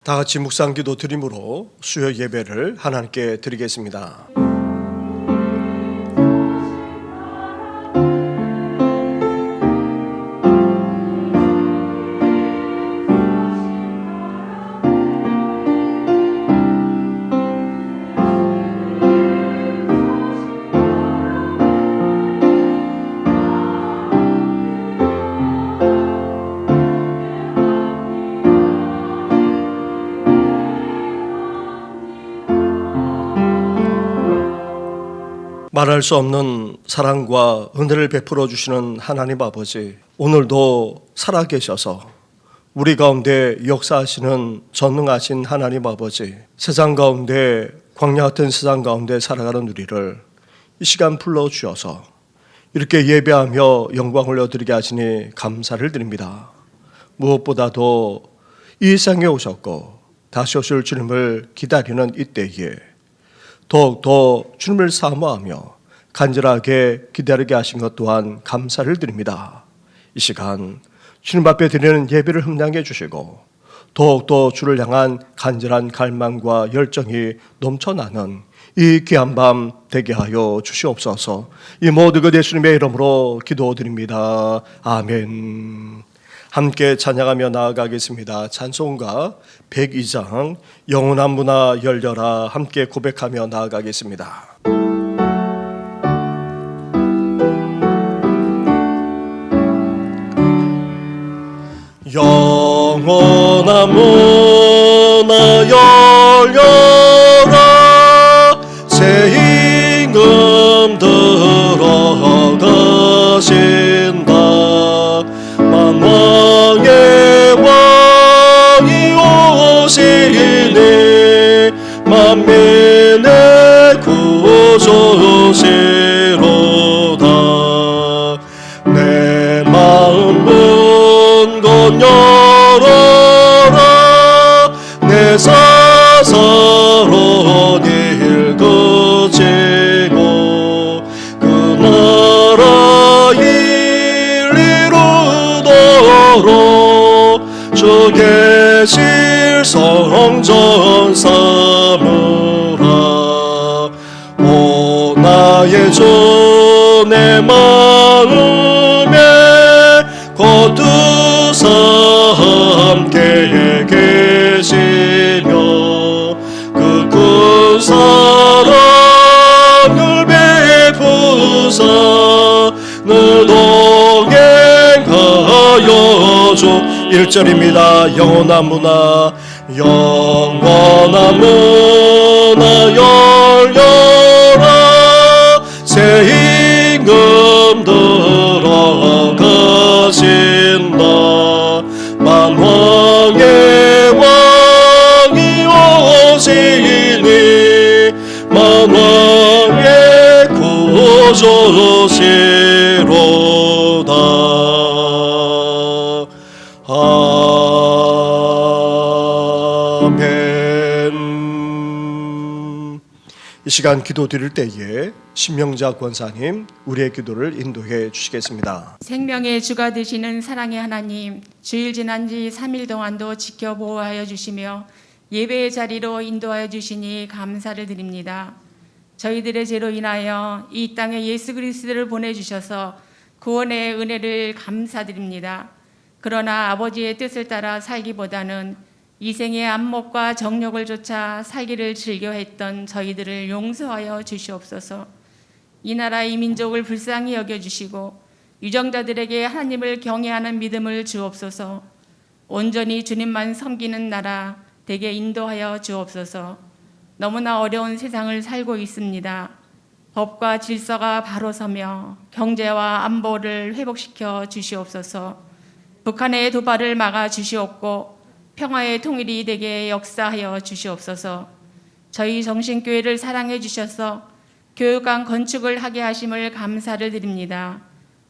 다 같이 묵상기도 드림으로 수요 예배를 하나님께 드리겠습니다. 말할 수 없는 사랑과 은혜를 베풀어 주시는 하나님 아버지, 오늘도 살아계셔서 우리 가운데 역사하시는 전능하신 하나님 아버지, 세상 가운데 광야 같은 세상 가운데 살아가는 우리를 이 시간 불러주셔서 이렇게 예배하며 영광 올려드리게 하시니 감사를 드립니다. 무엇보다도 이 세상에 오셨고 다시 오실 주님을 기다리는 이때에 더욱더 주님을 사모하며 간절하게 기다리게 하신 것 또한 감사를 드립니다. 이 시간 주님 앞에 드리는 예배를 흠량해 주시고 더욱더 주를 향한 간절한 갈망과 열정이 넘쳐나는 이 귀한 밤 되게 하여 주시옵소서. 이 모든 것 예수님의 이름으로 기도드립니다. 아멘. 함께 찬양하며 나아가겠습니다. 찬송가 102장 영원한 문화 열려라 함께 고백하며 나아가겠습니다. 영원한 문화 열려라 새 임금 들어가신다. 만왕의 왕이 오시니 만민의 구주시로다. 내 마음 문 곧 열어라 내 사사로 일그지고 그 나라 주 계실 성전 삼으라. 오 나의 주 내 마음에 거두사 함께 계시며 그 큰 사랑을 베푸사 늘 동행하여 주. 1절입니다. 영원한 문화 열려라 새 임금 들어가신다. 만왕의 왕이 오시니 만왕의 구주시로다. 아멘. 이 시간 기도 드릴 때에 신명자 권사님 우리의 기도를 인도해 주시겠습니다. 생명의 주가 되시는 사랑의 하나님, 주일 지난 지 3일 동안도 지켜 보호하여 주시며 예배의 자리로 인도하여 주시니 감사를 드립니다. 저희들의 죄로 인하여 이 땅에 예수 그리스도를 보내주셔서 구원의 은혜를 감사드립니다. 그러나 아버지의 뜻을 따라 살기보다는 이생의 안목과 정욕을 쫓아 살기를 즐겨했던 저희들을 용서하여 주시옵소서. 이 나라 이 민족을 불쌍히 여겨주시고 유정자들에게 하나님을 경외하는 믿음을 주옵소서. 온전히 주님만 섬기는 나라 되게 인도하여 주옵소서. 너무나 어려운 세상을 살고 있습니다. 법과 질서가 바로 서며 경제와 안보를 회복시켜 주시옵소서. 북한의 도발을 막아 주시옵고 평화의 통일이 되게 역사하여 주시옵소서. 저희 정신교회를 사랑해 주셔서 교육관 건축을 하게 하심을 감사를 드립니다.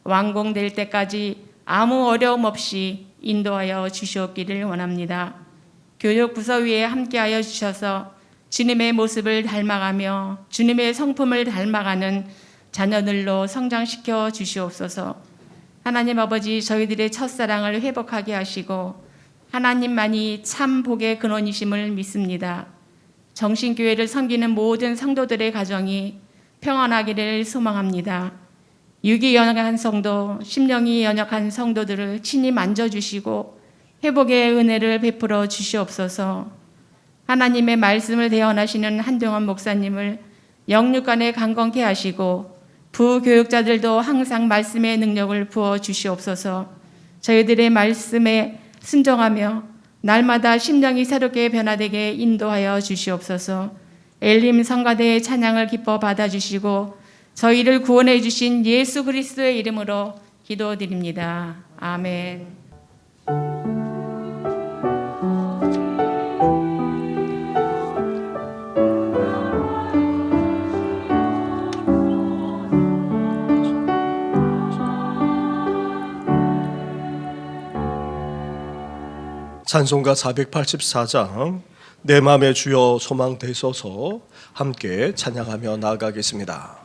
완공될 때까지 아무 어려움 없이 인도하여 주시옵기를 원합니다. 교육부서위에 함께하여 주셔서 주님의 모습을 닮아가며 주님의 성품을 닮아가는 자녀들로 성장시켜 주시옵소서. 하나님 아버지, 저희들의 첫사랑을 회복하게 하시고 하나님만이 참 복의 근원이심을 믿습니다. 정신교회를 섬기는 모든 성도들의 가정이 평안하기를 소망합니다. 육이 연약한 성도, 심령이 연약한 성도들을 친히 만져주시고 회복의 은혜를 베풀어 주시옵소서. 하나님의 말씀을 대언하시는 한동원 목사님을 영육간에 강건케 하시고 부교육자들도 항상 말씀의 능력을 부어 주시옵소서. 저희들의 말씀에 순종하며 날마다 심령이 새롭게 변화되게 인도하여 주시옵소서. 엘림 성가대의 찬양을 기뻐 받아주시고 저희를 구원해 주신 예수 그리스도의 이름으로 기도드립니다. 아멘. 찬송가 484장 내 맘의 주여 소망 되소서 함께 찬양하며 나아가겠습니다.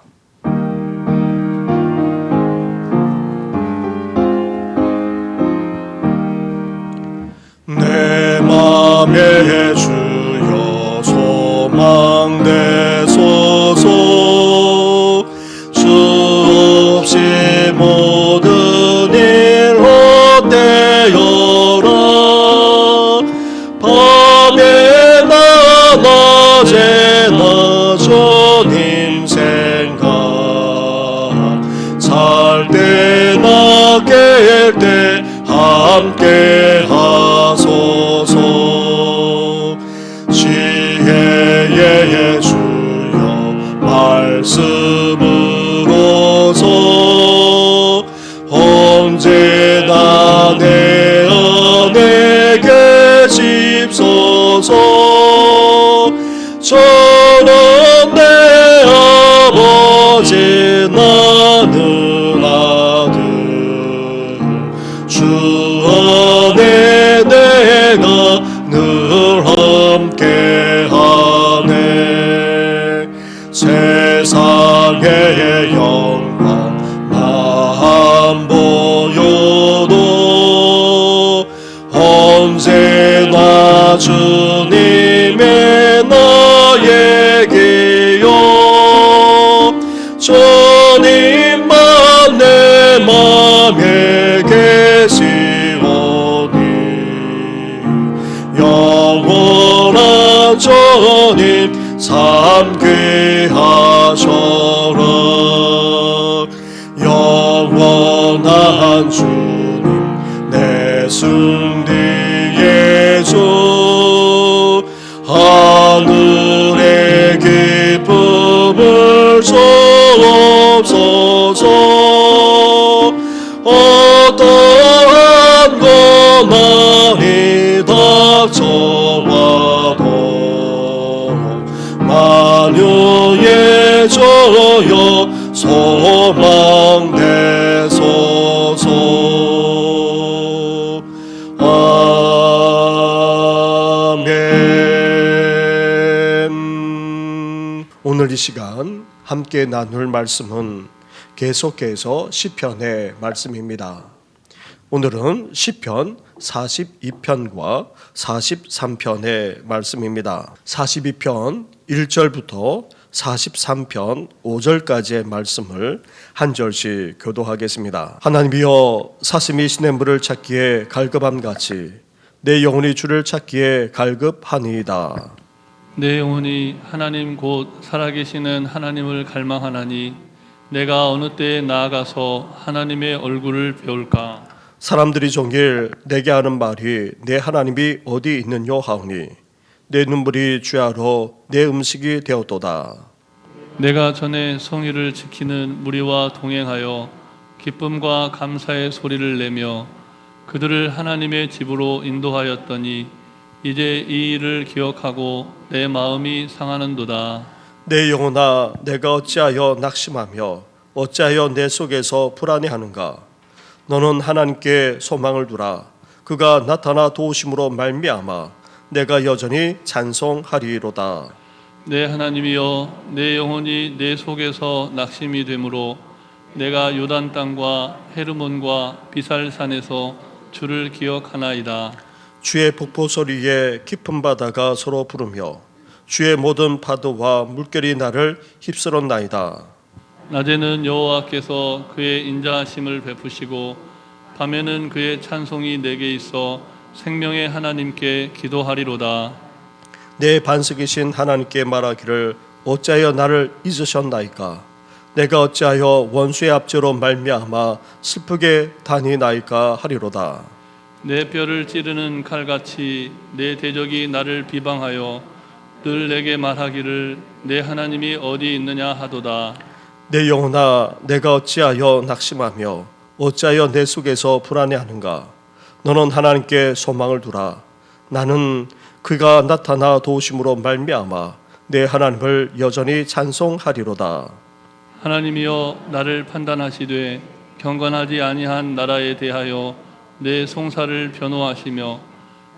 내 맘의 주여 소망 되소서 주 없이 모든 일 헛되어라 밤에나 낮에나 주님 생각 살 때나 깰 때 함께 하소서 지혜의 주여 말씀으로서 언제나 내 안에 계십소서 저는 내 아버지 나는 아들 주 안에 내가 늘 함께하네 세상의 영광 안 보여도 언제나 주님의 나에게요 주님만 내 맘에 계시오니 영원한 주님 삼게 하셔라 영원한 주님 내 승리의 주 하늘의 기쁨을 주옵소서 어떠한 고난이 닥쳐와도 만유의 주여 소망 되소서 아멘. 오늘 이 시간 함께 나눌 말씀은 계속해서 시편의 말씀입니다. 오늘은 시편 42편과 43편의 말씀입니다. 42편 1절부터 43편 5절까지의 말씀을 한 절씩 교도하겠습니다. 하나님이여 사슴이 시냇물을 찾기에 갈급함같이 내 영혼이 주를 찾기에 갈급하니이다. 내 영혼이 하나님 곧 살아계시는 하나님을 갈망하나니 내가 어느 때에 나아가서 하나님의 얼굴을 배울까. 사람들이 종일 내게 하는 말이 내 하나님이 어디 있느뇨 하오니 내 눈물이 주야로 내 음식이 되었도다. 내가 전에 성의를 지키는 무리와 동행하여 기쁨과 감사의 소리를 내며 그들을 하나님의 집으로 인도하였더니 이제 이 일을 기억하고 내 마음이 상하는도다. 내 영혼아 내가 어찌하여 낙심하며 어찌하여 내 속에서 불안해하는가. 너는 하나님께 소망을 두라. 그가 나타나 도우심으로 말미암아 내가 여전히 찬송하리로다. 내 하나님이여 내 영혼이 내 속에서 낙심이 되므로 내가 요단 땅과 헤르몬과 비살산에서 주를 기억하나이다. 주의 폭포 소리에 깊은 바다가 서로 부르며 주의 모든 파도와 물결이 나를 휩쓸었나이다. 낮에는 여호와께서 그의 인자하심을 베푸시고 밤에는 그의 찬송이 내게 있어 생명의 하나님께 기도하리로다. 내 반석이신 하나님께 말하기를 어찌하여 나를 잊으셨나이까? 내가 어찌하여 원수의 압제로 말미암아 슬프게 다니나이까 하리로다. 내 뼈를 찌르는 칼같이 내 대적이 나를 비방하여 늘 내게 말하기를 내 하나님이 어디 있느냐 하도다. 내 영혼아, 내가 어찌하여 낙심하며 어찌하여 내 속에서 불안해하는가? 너는 하나님께 소망을 두라. 나는 그가 나타나 도우심으로 말미암아 내 하나님을 여전히 찬송하리로다. 하나님이여 나를 판단하시되 경건하지 아니한 나라에 대하여 내 송사를 변호하시며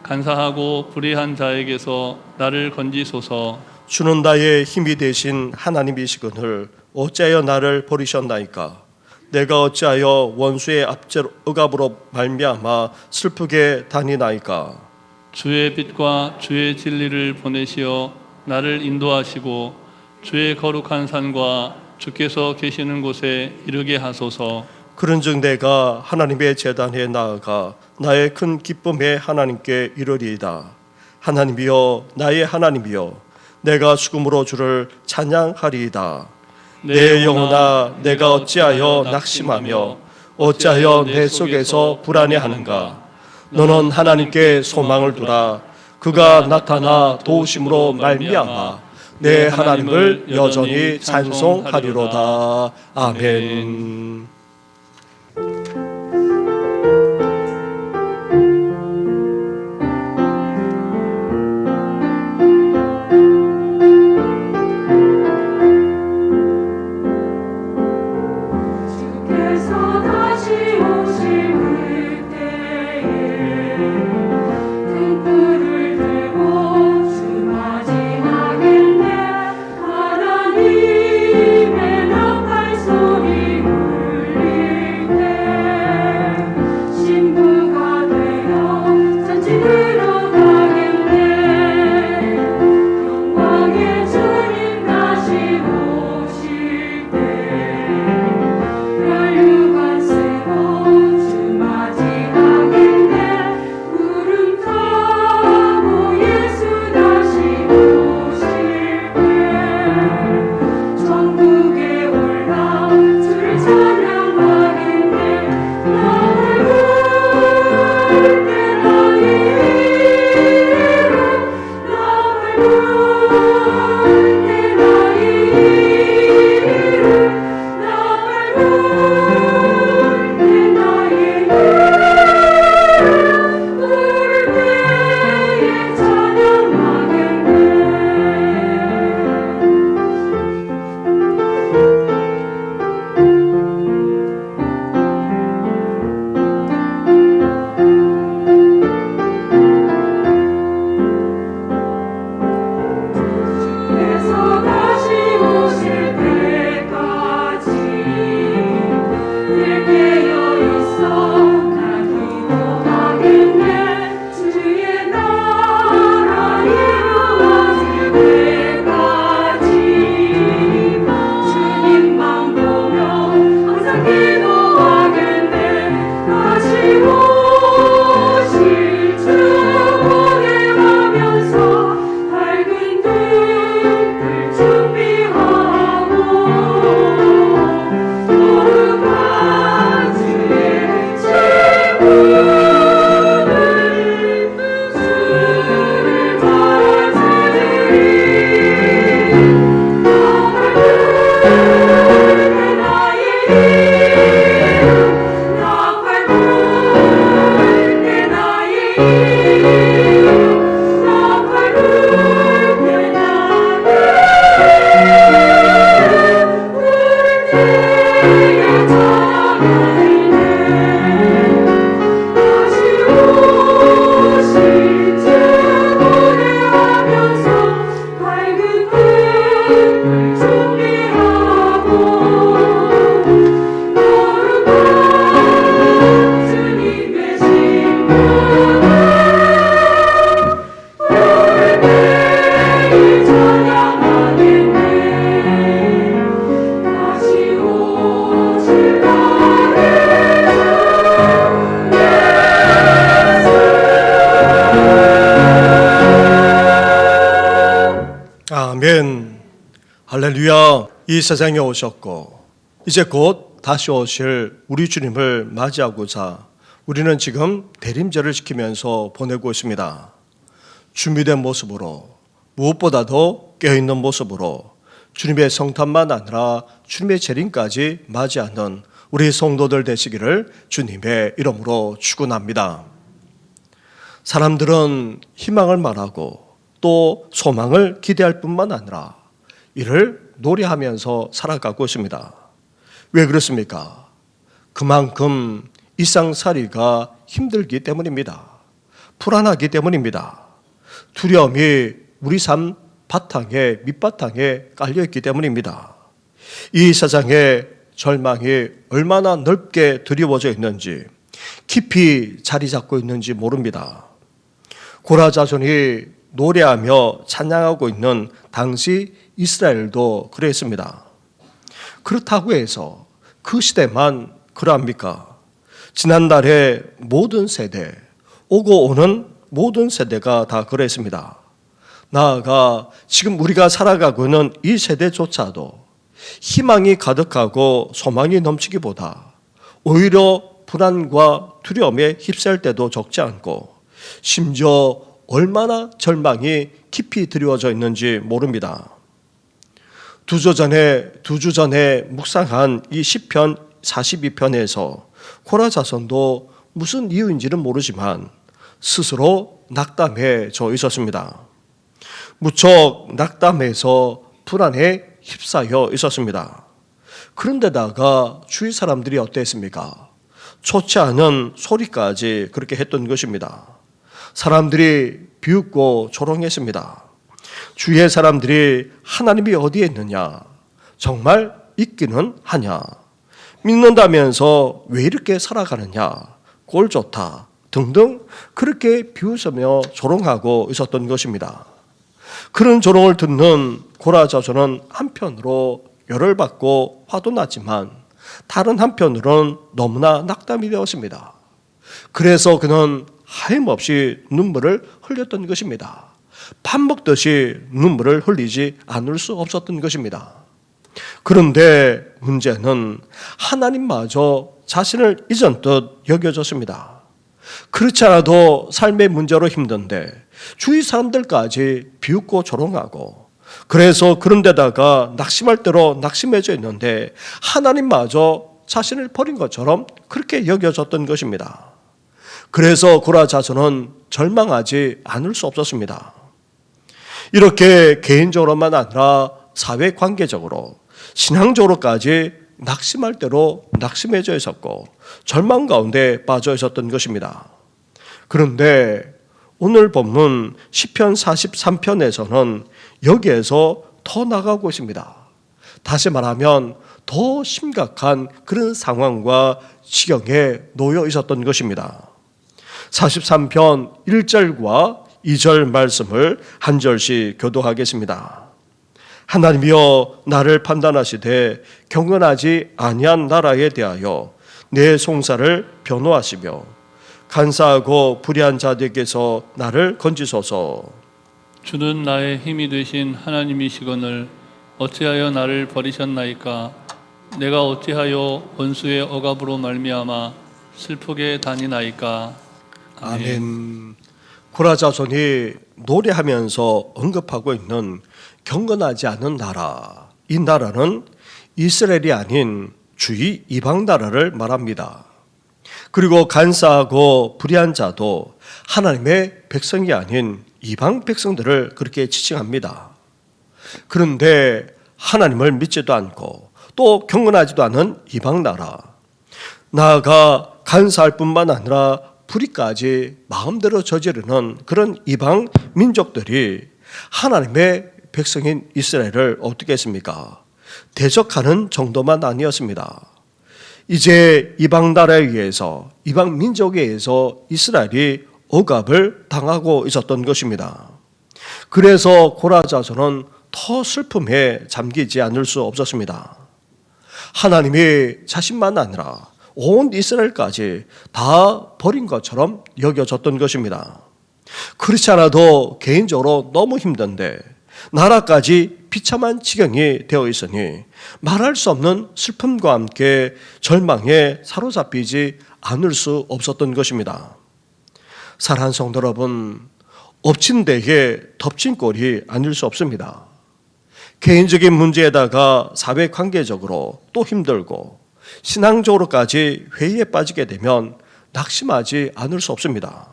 간사하고 불의한 자에게서 나를 건지소서. 주는 나의 힘이 되신 하나님이시거늘 어찌하여 나를 버리셨나이까? 내가 어찌하여 원수의 억압으로 말미암아 슬프게 다니나이까? 주의 빛과 주의 진리를 보내시어 나를 인도하시고 주의 거룩한 산과 주께서 계시는 곳에 이르게 하소서. 그런즉 내가 하나님의 제단에 나아가 나의 큰 기쁨의 하나님께 이르리이다. 하나님이여, 나의 하나님이여, 내가 죽음으로 주를 찬양하리이다. 내 영혼아, 내가 어찌하여 낙심하며 어찌하여 내 속에서 불안해하는가? 너는 하나님께 소망을 두라. 그가 나타나 도우심으로 말미암아 내 하나님을 여전히 찬송하리로다. 아멘. 주께서 다시 오실 그때에 등불을 들고 주 맞이하겠네. 하나님의 나팔 소리 울려 아멘. 할렐루야. 이 세상에 오셨고 이제 곧 다시 오실 우리 주님을 맞이하고자 우리는 지금 대림절을 지키면서 보내고 있습니다. 준비된 모습으로 무엇보다도 깨어있는 모습으로 주님의 성탄만 아니라 주님의 재림까지 맞이하는 우리 성도들 되시기를 주님의 이름으로 축원합니다. 사람들은 희망을 말하고 또 소망을 기대할 뿐만 아니라 이를 노래하면서 살아가고 있습니다. 왜 그렇습니까? 그만큼 일상살이가 힘들기 때문입니다. 불안하기 때문입니다. 두려움이 우리 삶 바탕에 밑바탕에 깔려있기 때문입니다. 이 세상에 절망이 얼마나 넓게 드리워져 있는지 깊이 자리 잡고 있는지 모릅니다. 고라자손이 노래하며 찬양하고 있는 당시 이스라엘도 그랬습니다. 그렇다고 해서 그 시대만 그러합니까? 지난날의 모든 세대, 오고 오는 모든 세대가 다 그랬습니다. 나아가 지금 우리가 살아가고 있는 이 세대조차도 희망이 가득하고 소망이 넘치기보다 오히려 불안과 두려움에 휩싸일 때도 적지 않고 심지어 얼마나 절망이 깊이 드리워져 있는지 모릅니다. 두 주 전에 묵상한 이 시편 42편에서 고라 자손도 무슨 이유인지는 모르지만 스스로 낙담해져 있었습니다. 무척 낙담해서 불안에 휩싸여 있었습니다. 그런데다가 주위 사람들이 어땠습니까? 좋지 않은 소리까지 그렇게 했던 것입니다. 사람들이 비웃고 조롱했습니다. 주위의 사람들이 하나님이 어디에 있느냐? 정말 있기는 하냐? 믿는다면서 왜 이렇게 살아가느냐? 꼴 좋다 등등 그렇게 비웃으며 조롱하고 있었던 것입니다. 그런 조롱을 듣는 고라 자손은 한편으로 열을 받고 화도 났지만 다른 한편으로는 너무나 낙담이 되었습니다. 그래서 그는 하염없이 눈물을 흘렸던 것입니다. 밥 먹듯이 눈물을 흘리지 않을 수 없었던 것입니다. 그런데 문제는 하나님마저 자신을 잊은 듯 여겨졌습니다. 그렇지 않아도 삶의 문제로 힘든데 주위 사람들까지 비웃고 조롱하고 그래서 그런 데다가 낙심할 대로 낙심해져 있는데 하나님마저 자신을 버린 것처럼 그렇게 여겨졌던 것입니다. 그래서 고라 자손은 절망하지 않을 수 없었습니다. 이렇게 개인적으로만 아니라 사회관계적으로 신앙적으로까지 낙심할 대로 낙심해져 있었고 절망 가운데 빠져 있었던 것입니다. 그런데 오늘 본문 시편 43편에서는 여기에서 더 나가고 있습니다. 다시 말하면 더 심각한 그런 상황과 지경에 놓여 있었던 것입니다. 43편 1절과 2절 말씀을 한 절씩 교도하겠습니다. 하나님이여 나를 판단하시되 경건하지 아니한 나라에 대하여 내 송사를 변호하시며 간사하고 불의한 자들에게서 나를 건지소서. 주는 나의 힘이 되신 하나님이시거늘 어찌하여 나를 버리셨나이까? 내가 어찌하여 원수의 억압으로 말미암아 슬프게 다니나이까? 아멘. 고라 자손이 노래하면서 언급하고 있는 경건하지 않은 나라, 이 나라는 이스라엘이 아닌 주위 이방 나라를 말합니다. 그리고 간사하고 불의한 자도 하나님의 백성이 아닌 이방 백성들을 그렇게 지칭합니다. 그런데 하나님을 믿지도 않고 또 경건하지도 않은 이방 나라, 나아가 간사할 뿐만 아니라 불의까지 마음대로 저지르는 그런 이방 민족들이 하나님의 백성인 이스라엘을 어떻게 했습니까? 대적하는 정도만 아니었습니다. 이제 이방 나라에 의해서 이방 민족에 의해서 이스라엘이 억압을 당하고 있었던 것입니다. 그래서 고라 자손은 더 슬픔에 잠기지 않을 수 없었습니다. 하나님이 자신만 아니라 온 이스라엘까지 다 버린 것처럼 여겨졌던 것입니다. 그렇지 않아도 개인적으로 너무 힘든데 나라까지 비참한 지경이 되어 있으니 말할 수 없는 슬픔과 함께 절망에 사로잡히지 않을 수 없었던 것입니다. 사랑하는 성도 여러분, 엎친 데에 덮친 꼴이 아닐 수 없습니다. 개인적인 문제에다가 사회관계적으로 또 힘들고 신앙적으로까지 회의에 빠지게 되면 낙심하지 않을 수 없습니다.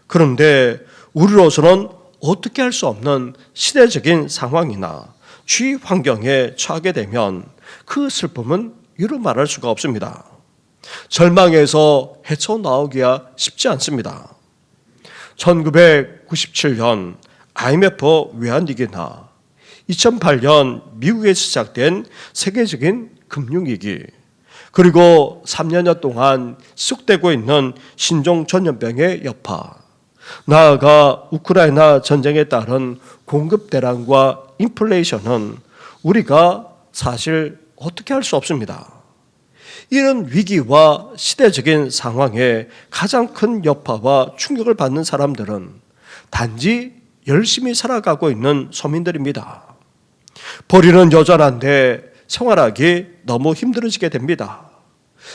그런데 우리로서는 어떻게 할 수 없는 시대적인 상황이나 주위 환경에 처하게 되면 그 슬픔은 이루 말할 수가 없습니다. 절망에서 헤쳐나오기가 쉽지 않습니다. 1997년 IMF 외환위기나 2008년 미국에서 시작된 세계적인 금융위기, 그리고 3년여 동안 지속되고 있는 신종 전염병의 여파, 나아가 우크라이나 전쟁에 따른 공급 대란과 인플레이션은 우리가 사실 어떻게 할 수 없습니다. 이런 위기와 시대적인 상황에 가장 큰 여파와 충격을 받는 사람들은 단지 열심히 살아가고 있는 서민들입니다. 벌이는 여전한데 생활하기 너무 힘들어지게 됩니다.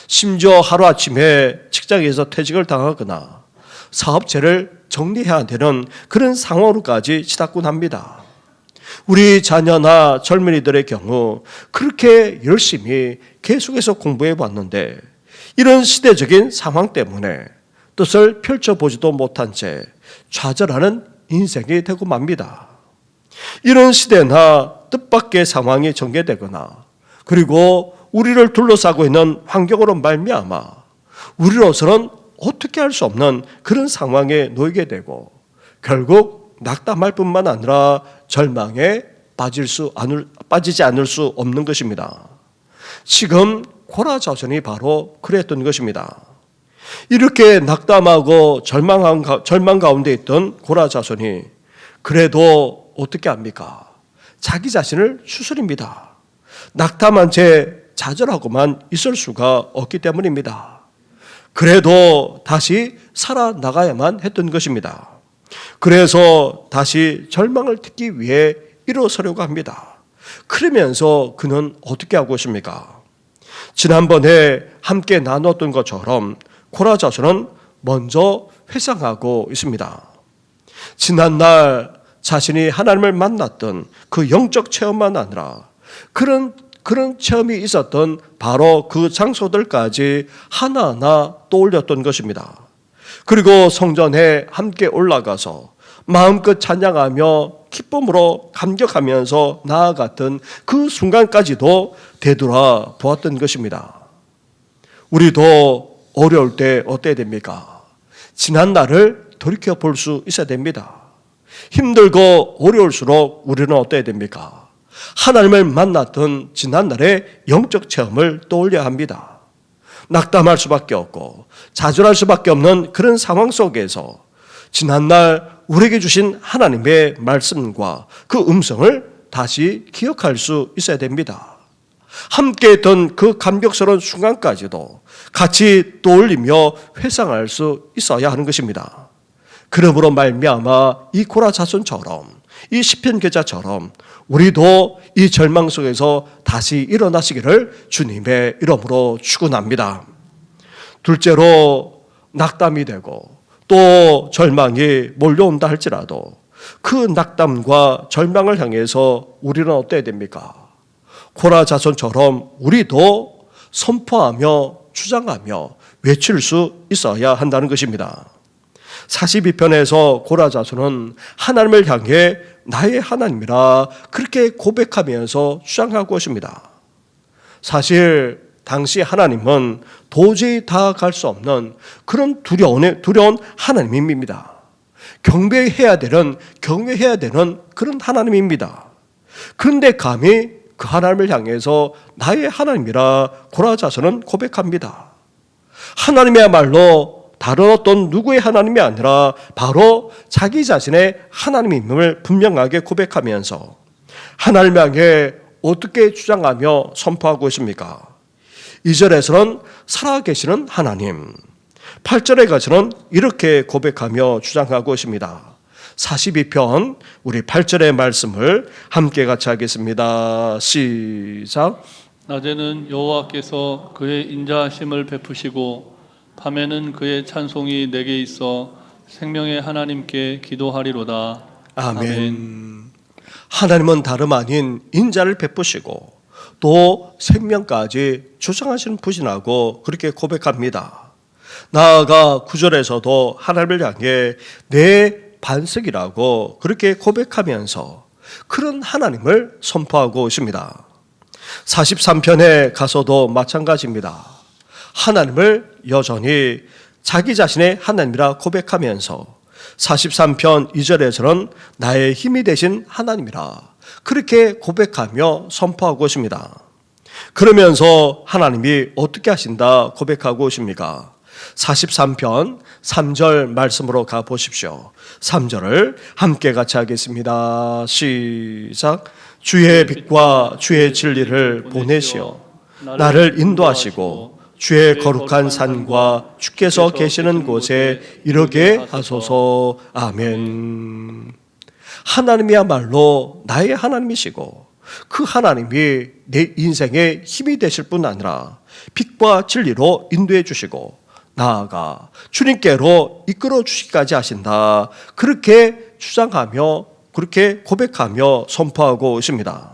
심지어 하루아침에 직장에서 퇴직을 당하거나 사업체를 정리해야 되는 그런 상황으로까지 치닫곤 합니다. 우리 자녀나 젊은이들의 경우 그렇게 열심히 계속해서 공부해 왔는데 이런 시대적인 상황 때문에 뜻을 펼쳐보지도 못한 채 좌절하는 인생이 되고 맙니다. 이런 시대나 뜻밖의 상황이 전개되거나 그리고 우리를 둘러싸고 있는 환경으로 말미암아 우리로서는 어떻게 할 수 없는 그런 상황에 놓이게 되고 결국 낙담할 뿐만 아니라 절망에 빠지지 않을 수 없는 것입니다. 지금 고라자손이 바로 그랬던 것입니다. 이렇게 낙담하고 절망 가운데 있던 고라자손이 그래도 어떻게 합니까? 자기 자신을 추스립니다. 낙담한 채 좌절하고만 있을 수가 없기 때문입니다. 그래도 다시 살아나가야만 했던 것입니다. 그래서 다시 절망을 딛기 위해 일어서려고 합니다. 그러면서 그는 어떻게 하고 있습니까? 지난번에 함께 나눴던 것처럼 고라자손은 먼저 회상하고 있습니다. 지난날 자신이 하나님을 만났던 그 영적 체험만 아니라 그런 체험이 있었던 바로 그 장소들까지 하나하나 떠올렸던 것입니다. 그리고 성전에 함께 올라가서 마음껏 찬양하며 기쁨으로 감격하면서 나아갔던 그 순간까지도 되돌아 보았던 것입니다. 우리도 어려울 때 어때야 됩니까? 지난 날을 돌이켜 볼 수 있어야 됩니다. 힘들고 어려울수록 우리는 어때야 됩니까? 하나님을 만났던 지난날의 영적 체험을 떠올려야 합니다. 낙담할 수밖에 없고 좌절할 수밖에 없는 그런 상황 속에서 지난날 우리에게 주신 하나님의 말씀과 그 음성을 다시 기억할 수 있어야 됩니다. 함께 했던 그 감격스러운 순간까지도 같이 떠올리며 회상할 수 있어야 하는 것입니다. 그러므로 말미암아 이 고라자손처럼 이 시편 기자처럼 우리도 이 절망 속에서 다시 일어나시기를 주님의 이름으로 축원합니다. 둘째로 낙담이 되고 또 절망이 몰려온다 할지라도 그 낙담과 절망을 향해서 우리는 어때야 됩니까? 고라자손처럼 우리도 선포하며 주장하며 외칠 수 있어야 한다는 것입니다. 42편에서 고라자손은 하나님을 향해 나의 하나님이라 그렇게 고백하면서 주장하고 있습니다. 사실 당시 하나님은 도저히 다가갈 수 없는 그런 두려운 하나님입니다. 경외해야 되는 그런 하나님입니다. 그런데 감히 그 하나님을 향해서 나의 하나님이라 고라자손은 고백합니다. 하나님이야말로 다른 어떤 누구의 하나님이 아니라 바로 자기 자신의 하나님임을 분명하게 고백하면서 하나님 향해 어떻게 주장하며 선포하고 있습니까? 2절에서는 살아계시는 하나님, 8절에 가서는 이렇게 고백하며 주장하고 있습니다. 42편 우리 8절의 말씀을 함께 같이 하겠습니다. 시작. 낮에는 여호와께서 그의 인자하심을 베푸시고 밤에는 그의 찬송이 내게 있어 생명의 하나님께 기도하리로다. 아멘. 하나님은 다름 아닌 인자를 베푸시고 또 생명까지 주장하시는 분이라고 그렇게 고백합니다. 나아가 9절에서도 하나님을 향해 내 반석이라고 그렇게 고백하면서 그런 하나님을 선포하고 있습니다. 43편에 가서도 마찬가지입니다. 하나님을 여전히 자기 자신의 하나님이라 고백하면서 43편 2절에서는 나의 힘이 되신 하나님이라 그렇게 고백하며 선포하고 있습니다. 그러면서 하나님이 어떻게 하신다 고백하고 있습니까? 43편 3절 말씀으로 가보십시오. 3절을 함께 같이 하겠습니다. 시작. 주의 빛과 주의 진리를 보내시어 나를 인도하시고 주의 거룩한 산과 주께서 계시는 곳에 이르게 하소서. 아멘. 하나님이야말로 나의 하나님이시고 그 하나님이 내 인생의 힘이 되실 뿐 아니라 빛과 진리로 인도해 주시고 나아가 주님께로 이끌어 주시기까지 하신다. 그렇게 주장하며 그렇게 고백하며 선포하고 있습니다.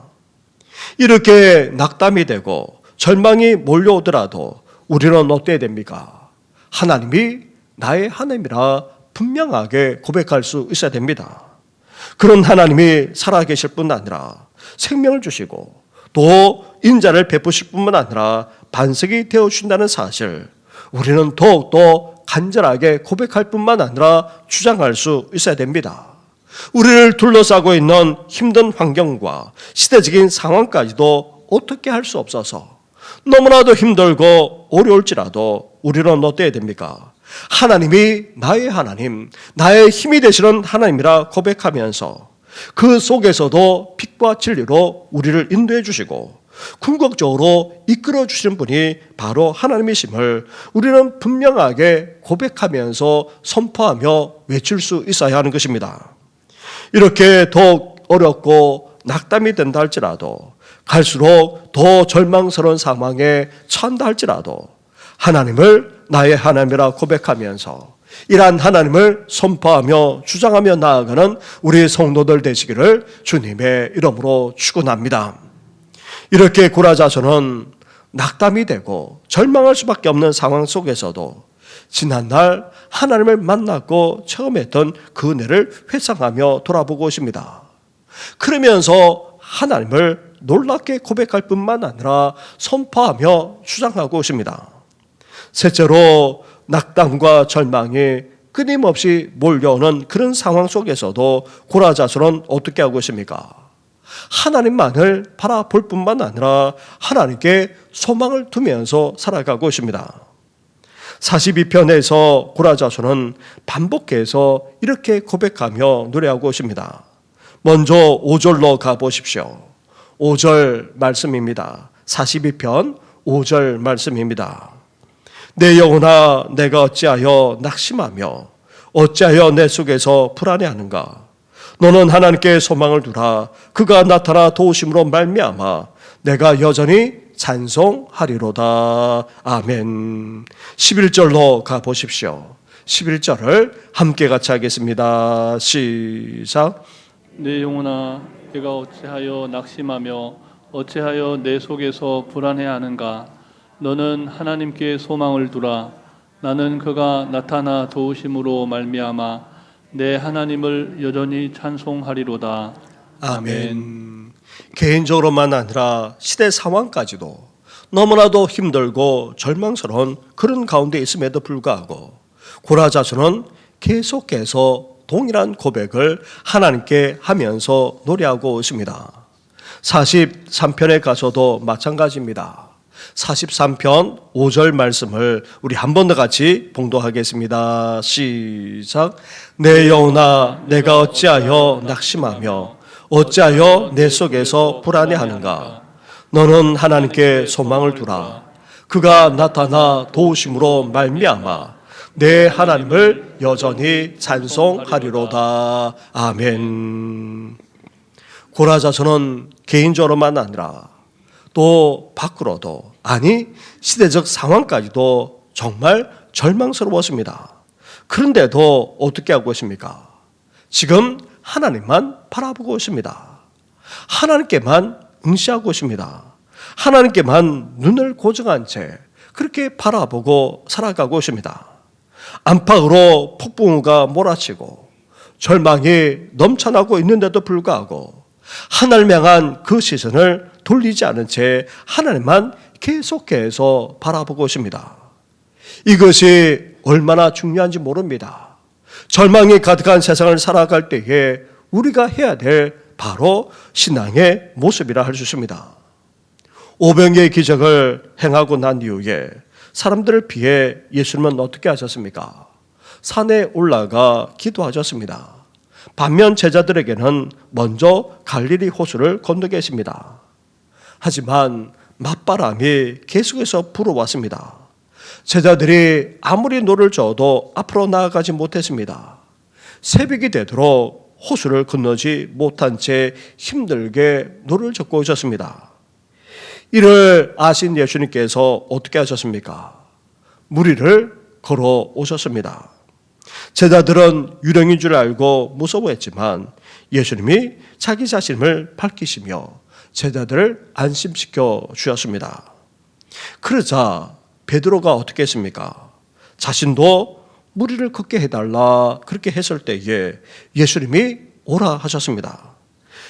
이렇게 낙담이 되고 절망이 몰려오더라도 우리는 어때야 됩니까? 하나님이 나의 하나님이라 분명하게 고백할 수 있어야 됩니다. 그런 하나님이 살아계실 뿐 아니라 생명을 주시고 또 인자를 베푸실 뿐만 아니라 반석이 되어주신다는 사실, 우리는 더욱더 간절하게 고백할 뿐만 아니라 주장할 수 있어야 됩니다. 우리를 둘러싸고 있는 힘든 환경과 시대적인 상황까지도 어떻게 할 수 없어서 너무나도 힘들고 어려울지라도 우리는 어때야 됩니까? 하나님이 나의 하나님, 나의 힘이 되시는 하나님이라 고백하면서 그 속에서도 빛과 진리로 우리를 인도해 주시고 궁극적으로 이끌어 주시는 분이 바로 하나님이심을 우리는 분명하게 고백하면서 선포하며 외칠 수 있어야 하는 것입니다. 이렇게 더욱 어렵고 낙담이 된다 할지라도 갈수록 더 절망스러운 상황에 처한다 할지라도 하나님을 나의 하나님이라 고백하면서 이러한 하나님을 선포하며 주장하며 나아가는 우리 성도들 되시기를 주님의 이름으로 축원합니다. 이렇게 고라자서는 낙담이 되고 절망할 수밖에 없는 상황 속에서도 지난날 하나님을 만났고 처음 했던 그 은혜를 회상하며 돌아보고 있습니다. 그러면서 하나님을 놀랍게 고백할 뿐만 아니라 선포하며 주장하고 있습니다. 셋째로 낙담과 절망이 끊임없이 몰려오는 그런 상황 속에서도 고라자서는 어떻게 하고 있습니까? 하나님만을 바라볼 뿐만 아니라 하나님께 소망을 두면서 살아가고 있습니다. 42편에서 고라자서는 반복해서 이렇게 고백하며 노래하고 있습니다. 먼저 5절로 가보십시오. 5절 말씀입니다. 42편 5절 말씀입니다. 내 영혼아 내가 어찌하여 낙심하며 어찌하여 내 속에서 불안해하는가? 너는 하나님께 소망을 두라. 그가 나타나 도우심으로 말미암아 내가 여전히 찬송하리로다. 아멘. 11절로 가보십시오. 11절을 함께 같이 하겠습니다. 시작. 내 영혼아 내가 어찌하여 낙심하며 어찌하여 내 속에서 불안해하는가? 너는 하나님께 소망을 두라. 나는 그가 나타나 도우심으로 말미암아 내 하나님을 여전히 찬송하리로다. 아멘. 개인적으로만 아니라 시대 상황까지도 너무나도 힘들고 절망스러운 그런 가운데 있음에도 불구하고 고라자서는 계속해서 동일한 고백을 하나님께 하면서 노래하고 있습니다. 43편에 가서도 마찬가지입니다. 43편 5절 말씀을 우리 한 번 더 같이 봉독하겠습니다. 시작. 내 영혼아 내가 어찌하여 낙심하며 어찌하여 내 속에서 불안해하는가? 너는 하나님께 소망을 두라. 그가 나타나 도우심으로 말미암아 내 하나님을 여전히 찬송하리로다. 아멘. 고라자서는 개인적으로만 아니라 또 밖으로도, 아니 시대적 상황까지도 정말 절망스러웠습니다. 그런데도 어떻게 하고 있습니까? 지금 하나님만 바라보고 있습니다. 하나님께만 응시하고 있습니다. 하나님께만 눈을 고정한 채 그렇게 바라보고 살아가고 있습니다. 안팎으로 폭풍우가 몰아치고 절망이 넘쳐나고 있는데도 불구하고 하나님 향한 그 시선을 돌리지 않은 채 하나님만 계속해서 바라보고 있습니다. 이것이 얼마나 중요한지 모릅니다. 절망이 가득한 세상을 살아갈 때에 우리가 해야 될 바로 신앙의 모습이라 할 수 있습니다. 오병이의 기적을 행하고 난 이후에 사람들을 피해 예수님은 어떻게 하셨습니까? 산에 올라가 기도하셨습니다. 반면 제자들에게는 먼저 갈릴리 호수를 건너게 했습니다. 하지만 맞바람이 계속해서 불어왔습니다. 제자들이 아무리 노를 저어도 앞으로 나아가지 못했습니다. 새벽이 되도록 호수를 건너지 못한 채 힘들게 노를 젓고 오셨습니다. 이를 아신 예수님께서 어떻게 하셨습니까? 무리를 걸어 오셨습니다. 제자들은 유령인 줄 알고 무서워했지만 예수님이 자기 자신을 밝히시며 제자들을 안심시켜 주셨습니다. 그러자 베드로가 어떻게 했습니까? 자신도 무리를 걷게 해달라 그렇게 했을 때에 예수님이 오라 하셨습니다.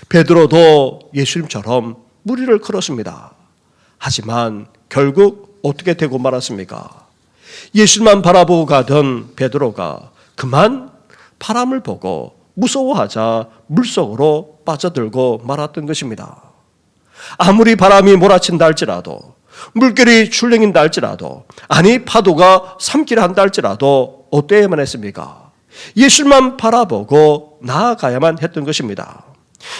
베드로도 예수님처럼 무리를 걸었습니다. 하지만 결국 어떻게 되고 말았습니까? 예수님만 바라보고 가던 베드로가 그만 바람을 보고 무서워하자 물속으로 빠져들고 말았던 것입니다. 아무리 바람이 몰아친다 할지라도, 물결이 출렁인다 할지라도, 아니 파도가 삼키려 한다 할지라도 어때야만 했습니까? 예수님만 바라보고 나아가야만 했던 것입니다.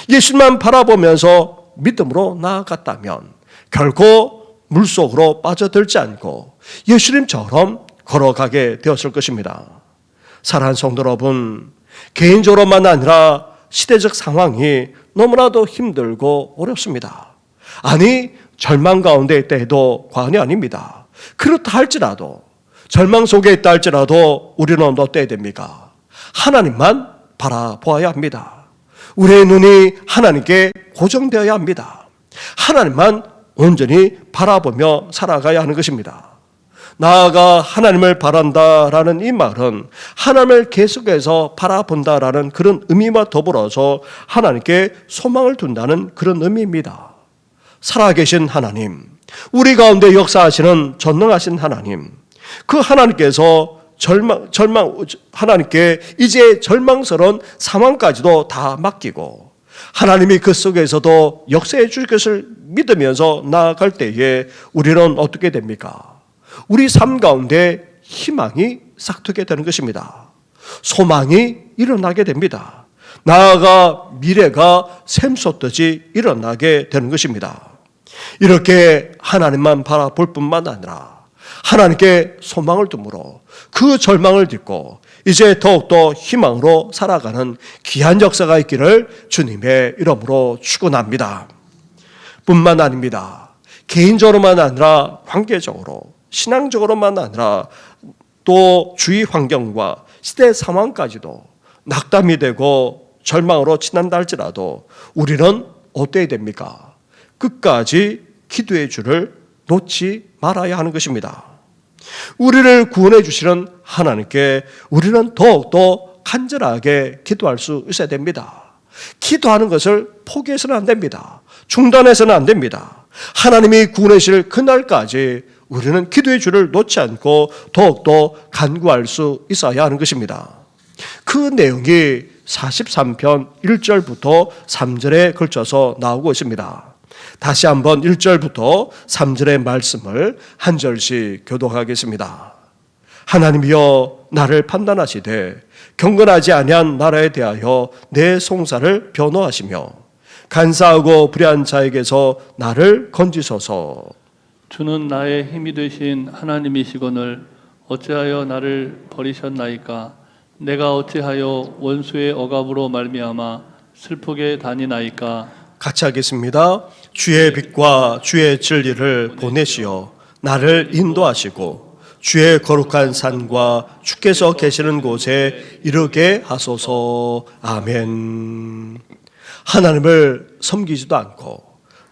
예수님만 바라보면서 믿음으로 나아갔다면 결코 물속으로 빠져들지 않고 예수님처럼 걸어가게 되었을 것입니다. 사랑하는 성도 여러분, 개인적으로만 아니라 시대적 상황이 너무나도 힘들고 어렵습니다. 아니 절망 가운데 있다 해도 과언이 아닙니다. 그렇다 할지라도, 절망 속에 있다 할지라도 우리는 어때야 됩니까? 하나님만 바라보아야 합니다. 우리의 눈이 하나님께 고정되어야 합니다. 하나님만 온전히 바라보며 살아가야 하는 것입니다. 나아가 하나님을 바란다라는 이 말은 하나님을 계속해서 바라본다라는 그런 의미와 더불어서 하나님께 소망을 둔다는 그런 의미입니다. 살아계신 하나님, 우리 가운데 역사하시는 전능하신 하나님, 그 하나님께서 하나님께 이제 절망스러운 상황까지도 다 맡기고 하나님이 그 속에서도 역사해 줄 것을 믿으면서 나아갈 때에 우리는 어떻게 됩니까? 우리 삶 가운데 희망이 싹트게 되는 것입니다. 소망이 일어나게 됩니다. 나아가 미래가 샘솟듯이 일어나게 되는 것입니다. 이렇게 하나님만 바라볼 뿐만 아니라 하나님께 소망을 둠으로 그 절망을 딛고 이제 더욱더 희망으로 살아가는 귀한 역사가 있기를 주님의 이름으로 축원합니다. 뿐만 아닙니다. 개인적으로만 아니라 관계적으로, 신앙적으로만 아니라 또 주위 환경과 시대 상황까지도 낙담이 되고 절망으로 지난다 할지라도 우리는 어때야 됩니까? 끝까지 기도의 줄을 놓지 말아야 하는 것입니다. 우리를 구원해 주시는 하나님께 우리는 더욱더 간절하게 기도할 수 있어야 됩니다. 기도하는 것을 포기해서는 안 됩니다. 중단해서는 안 됩니다. 하나님이 구원해 주실 그날까지 우리는 기도의 줄을 놓지 않고 더욱더 간구할 수 있어야 하는 것입니다. 그 내용이 43편 1절부터 3절에 걸쳐서 나오고 있습니다. 다시 한번 1절부터 3절의 말씀을 한 절씩 교독하겠습니다. 하나님이여 나를 판단하시되 경건하지 아니한 나라에 대하여 내 송사를 변호하시며 간사하고 불의한 자에게서 나를 건지소서. 주는 나의 힘이 되신 하나님이시거늘 어찌하여 나를 버리셨나이까? 내가 어찌하여 원수의 억압으로 말미암아 슬프게 다니나이까? 같이 하겠습니다. 주의 빛과 주의 진리를 보내시어 나를 인도하시고 주의 거룩한 산과 주께서 계시는 곳에 이르게 하소서. 아멘. 하나님을 섬기지도 않고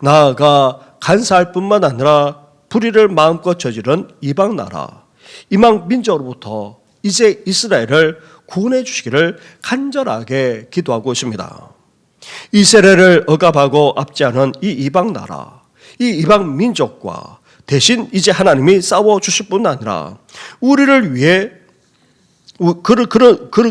나아가 간사할 뿐만 아니라 불의를 마음껏 저지른 이방 나라, 이방 민족으로부터 이제 이스라엘을 구원해 주시기를 간절하게 기도하고 있습니다. 이스라엘을 억압하고 압제하는 이 이방 나라, 이 이방 민족과 대신 이제 하나님이 싸워 주실 뿐 아니라 우리를 위해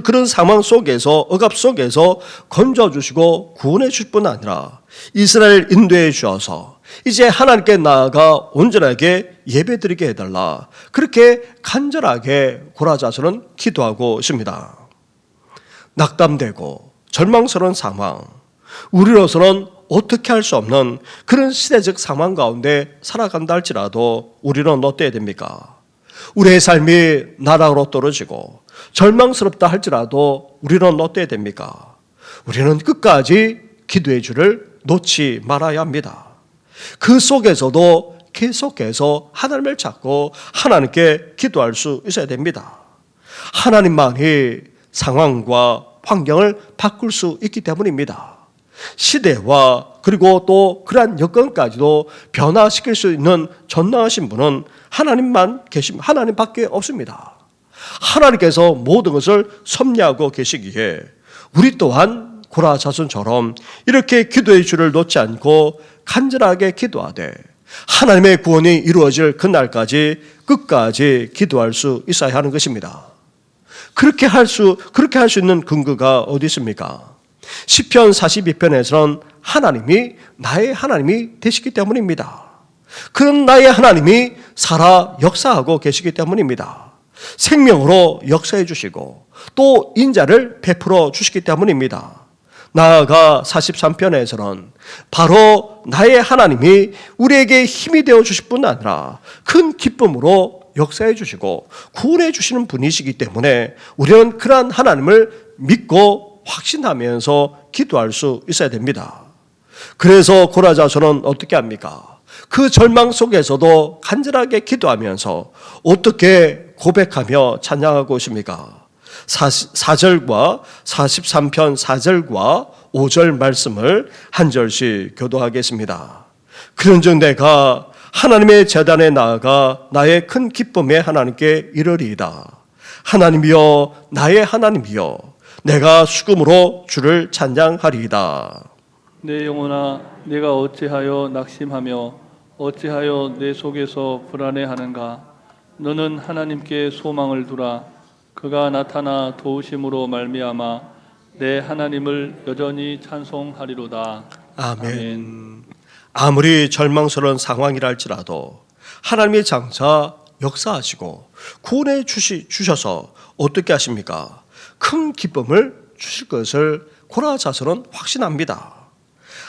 그런 상황 속에서, 억압 속에서 건져주시고 구원해 주실 뿐 아니라 이스라엘 인도해 주셔서 이제 하나님께 나아가 온전하게 예배드리게 해달라, 그렇게 간절하게 고라자서는 기도하고 있습니다. 낙담되고 절망스러운 상황, 우리로서는 어떻게 할 수 없는 그런 시대적 상황 가운데 살아간다 할지라도 우리는 어때야 됩니까? 우리의 삶이 나락으로 떨어지고 절망스럽다 할지라도 우리는 어때야 됩니까? 우리는 끝까지 기도의 줄을 놓지 말아야 합니다. 그 속에서도 계속해서 하나님을 찾고 하나님께 기도할 수 있어야 됩니다. 하나님만이 상황과 환경을 바꿀 수 있기 때문입니다. 시대와 그리고 또 그러한 여건까지도 변화시킬 수 있는 전능하신 분은 하나님만 계십니다. 하나님밖에 없습니다. 하나님께서 모든 것을 섭리하고 계시기에 우리 또한 고라 자손처럼 이렇게 기도의 줄을 놓지 않고 간절하게 기도하되 하나님의 구원이 이루어질 그날까지 끝까지 기도할 수 있어야 하는 것입니다. 그렇게 할 수 있는 근거가 어디 있습니까? 시편 42편에서는 하나님이 나의 하나님이 되시기 때문입니다. 그런 나의 하나님이 살아 역사하고 계시기 때문입니다. 생명으로 역사해 주시고 또 인자를 베풀어 주시기 때문입니다. 나아가 43편에서는 바로 나의 하나님이 우리에게 힘이 되어 주실 뿐 아니라 큰 기쁨으로 역사해 주시고 구원해 주시는 분이시기 때문에 우리는 그러한 하나님을 믿고 확신하면서 기도할 수 있어야 됩니다. 그래서 고라자서는 어떻게 합니까? 그 절망 속에서도 간절하게 기도하면서 어떻게 고백하며 찬양하고 있습니까? 4절과 43편 4절과 5절 말씀을 한 절씩 교도하겠습니다. 그런즉 내가 하나님의 제단에 나아가 나의 큰 기쁨에 하나님께 이르리이다. 하나님이여, 나의 하나님이여, 내가 수금으로 주를 찬양하리이다. 내 영혼아, 내가 어찌하여 낙심하며 어찌하여 내 속에서 불안해하는가? 너는 하나님께 소망을 두라. 그가 나타나 도우심으로 말미암아 내 하나님을 여전히 찬송하리로다. 아멘. 아무리 절망스러운 상황이라 할지라도 하나님의 장차 역사하시고 구원해 주셔서 어떻게 하십니까? 큰 기쁨을 주실 것을 고라자서는 확신합니다.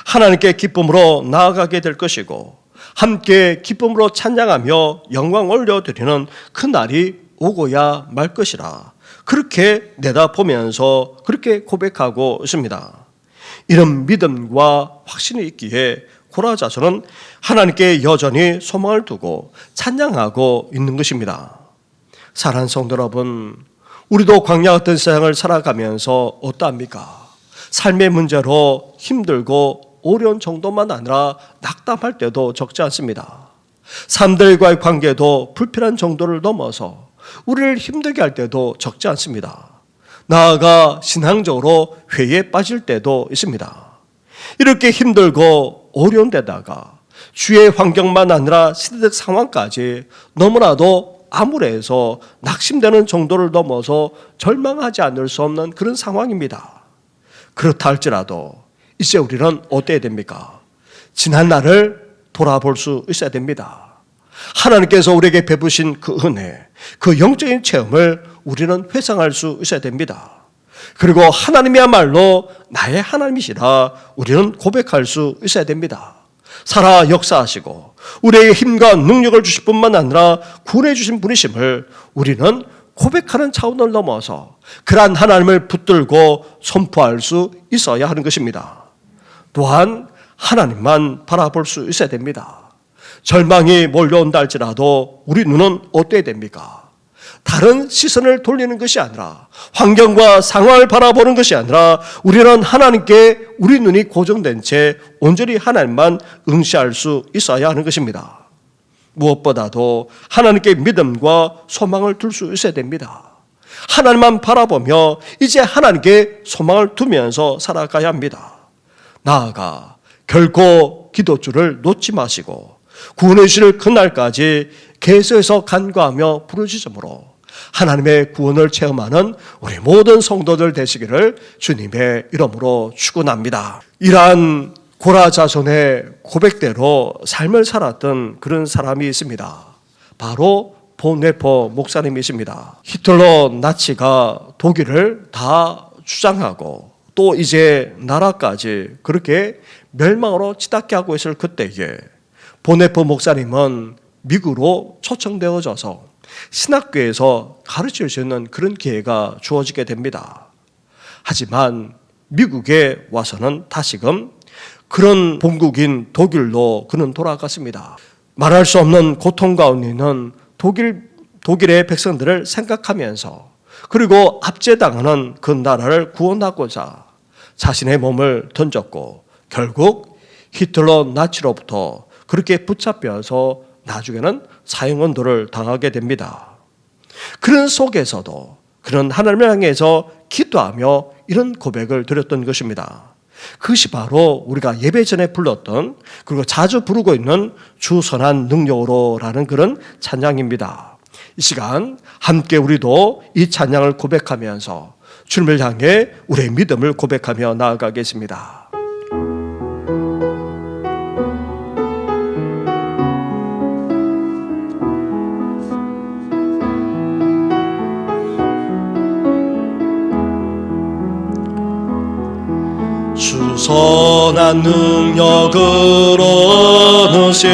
하나님께 기쁨으로 나아가게 될 것이고 함께 기쁨으로 찬양하며 영광 올려드리는 그 날이 오고야 말 것이라, 그렇게 내다보면서 그렇게 고백하고 있습니다. 이런 믿음과 확신이 있기에 고라자서는 하나님께 여전히 소망을 두고 찬양하고 있는 것입니다. 사랑하는 성도 여러분, 우리도 광야 같은 세상을 살아가면서 어떠합니까? 삶의 문제로 힘들고 어려운 정도만 아니라 낙담할 때도 적지 않습니다. 사람들과의 관계도 불필요한 정도를 넘어서 우리를 힘들게 할 때도 적지 않습니다. 나아가 신앙적으로 회의에 빠질 때도 있습니다. 이렇게 힘들고 어려운 데다가 주의 환경만 아니라 시대적 상황까지 너무나도 암울해서 낙심되는 정도를 넘어서 절망하지 않을 수 없는 그런 상황입니다. 그렇다 할지라도 이제 우리는 어때야 됩니까? 지난 날을 돌아볼 수 있어야 됩니다. 하나님께서 우리에게 베푸신 그 은혜, 그 영적인 체험을 우리는 회상할 수 있어야 됩니다. 그리고 하나님이야말로 나의 하나님이시라 우리는 고백할 수 있어야 됩니다. 살아 역사하시고 우리에게 힘과 능력을 주실 뿐만 아니라 구원해 주신 분이심을 우리는 고백하는 차원을 넘어서 그러한 하나님을 붙들고 선포할 수 있어야 하는 것입니다. 또한 하나님만 바라볼 수 있어야 됩니다. 절망이 몰려온다 할지라도 우리 눈은 어때야 됩니까? 다른 시선을 돌리는 것이 아니라, 환경과 상황을 바라보는 것이 아니라 우리는 하나님께 우리 눈이 고정된 채 온전히 하나님만 응시할 수 있어야 하는 것입니다. 무엇보다도 하나님께 믿음과 소망을 둘 수 있어야 됩니다. 하나님만 바라보며 이제 하나님께 소망을 두면서 살아가야 합니다. 나아가 결코 기도줄을 놓지 마시고 구원해 주실 그날까지 계속해서 간구하며 부르짖음으로 하나님의 구원을 체험하는 우리 모든 성도들 되시기를 주님의 이름으로 축원합니다. 이러한 고라자손의 고백대로 삶을 살았던 그런 사람이 있습니다. 바로 본네퍼 목사님이십니다. 히틀러 나치가 독일을 다 주장하고 또 이제 나라까지 그렇게 멸망으로 치닫게 하고 있을 그때에 본네퍼 목사님은 미국으로 초청되어져서 신학교에서 가르칠 수 있는 그런 기회가 주어지게 됩니다. 하지만 미국에 와서는 다시금 그런 본국인 독일로 그는 돌아갔습니다. 말할 수 없는 고통 가운데 있는 독일의 백성들을 생각하면서 그리고 압제당하는 그 나라를 구원하고자 자신의 몸을 던졌고 결국 히틀러 나치로부터 그렇게 붙잡혀서 나중에는 사형언도를 당하게 됩니다. 그런 속에서도 그런 하나님을 향해서 기도하며 이런 고백을 드렸던 것입니다. 그것이 바로 우리가 예배 전에 불렀던 그리고 자주 부르고 있는 주 선한 능력으로라는 그런 찬양입니다. 이 시간 함께 우리도 이 찬양을 고백하면서 주님을 향해 우리의 믿음을 고백하며 나아가겠습니다. 주 선한 능력으로 얻으시네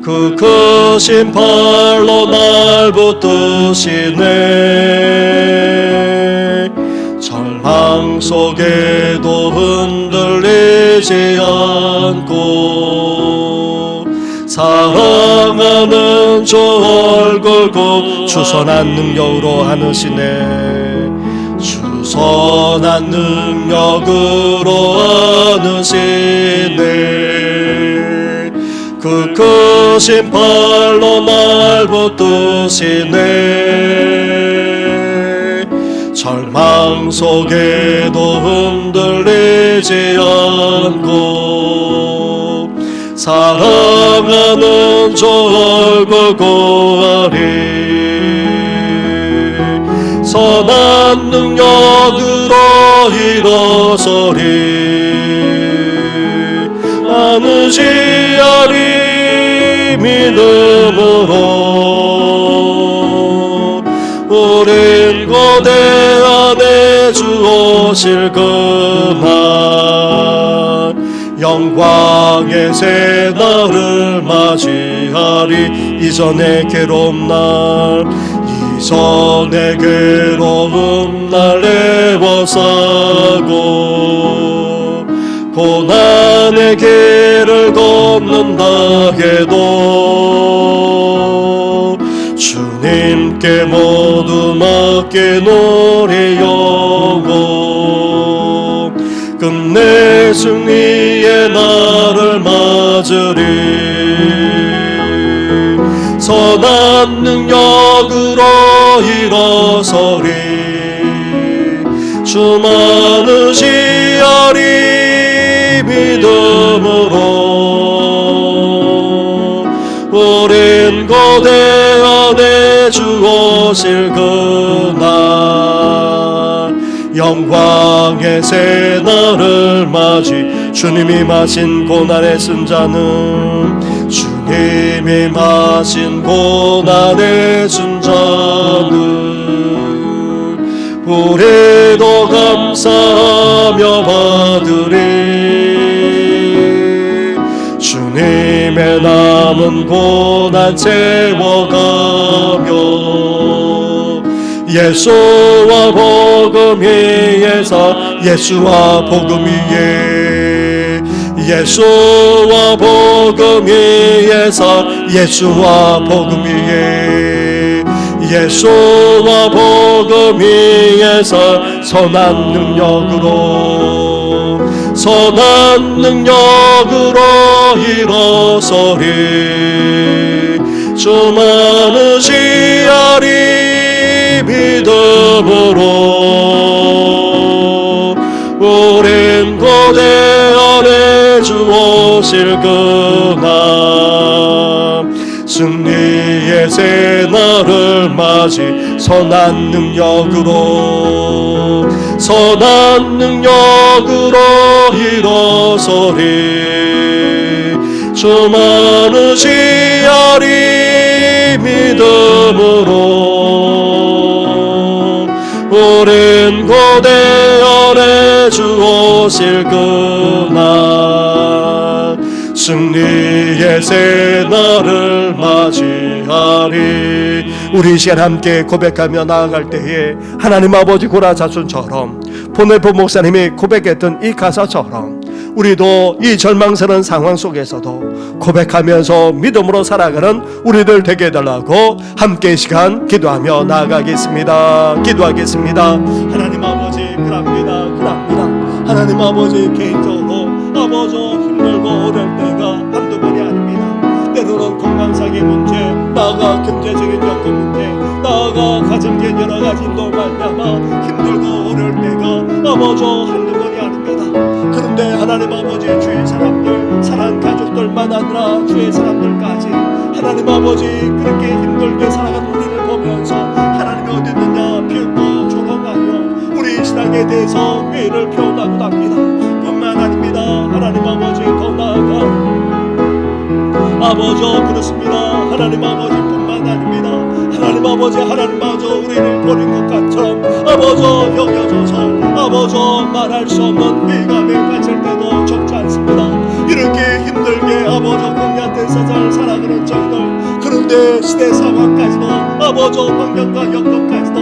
그 크신 팔로 날 붙드시네 절망 속에도 흔들리지 않고 사랑하는 주 얼굴 곧 주선한 능력으로 하느시네 선한 능력으로 안으시네 그 크신 팔로 날 붙드시네 절망 속에도 흔들리지 않고 사랑하는 주 얼굴 고하리 선한 능력으로 일어서리 안으시하리 믿음으로 우린 거대한에 주 오실 그날 영광의 새날을 맞이하리 이전의 괴로운 날 이전의 괴로운 날 애워싸고 고난의 길을 걷는다 해도 주님께 모두 맡기노리 영원 끝내 승리의 날을 맞으리 선한 능력으로 일어서리 주 많으시하리 믿음으로 우린 거대한에 주 오실 그날 영광의 새날을 맞이 주님이 마신 고난의 승자는 주님이 마신 고난의 승자는 우리도 감사하며 받으리 삶에 남은 고난 채워가며 예수와 복음 위에서 예수와 복음 위에 예수와 복음 위에서 예수와 복음 위에 예수와 복음 위에서 선한 능력으로 일어서리 주 많으시하리 믿음으로 우린 고대 안에 주 오실 그날 승리의 새날을 맞이 선한 능력으로 일어서리 주 많으시하리 믿음으로 우린 고대 안에 주 오실 그날 승리의 새날을 맞이하리. 우리 이 시간 함께 고백하며 나아갈 때에 하나님 아버지 고라자손처럼 보넬포 목사님이 고백했던 이 가사처럼 우리도 이 절망스러운 상황 속에서도 고백하면서 믿음으로 살아가는 우리들 되게 해달라고 함께 이 시간 기도하며 나아가겠습니다. 기도하겠습니다. 하나님 아버지 그럽니다. 하나님 아버지 개인적으로 아버지 힘들고 어려울 때가 한두 번이 아닙니다. 때로는 건강상의 문제, 나아가 경제적인 여건 문제, 나아가 가정적인 여러 가지 일로 말미암아 힘들고 어려울 때가 아버지 한두 번이 아닙니다. 그런데 하나님 아버지 주의 사람들, 사랑 가족들만 아니라 주의 사람들까지 하나님 아버지 그렇게 힘들게 살아가는 우리를 보면서 하나님이 어디 있느냐 비웃고 조롱하며 우리 신앙에 대해서 회의를 표현하고 합니다. 뿐만 아닙니다. 하나님 아버지 더 나아가 아버지 그렇습니다. 하나님 아버지 뿐만 아닙니다. 하나님 아버지 우리를 버린 것 같처럼 아버지 여겨져서 아버지 말할 수 없는 회감에 갇힐 때도 적지 않습니다. 이렇게 힘들게 아버지 공약된 세상을 살아가는 저희들 그런데 시대 상황까지도 아버지 환경과 여건까지도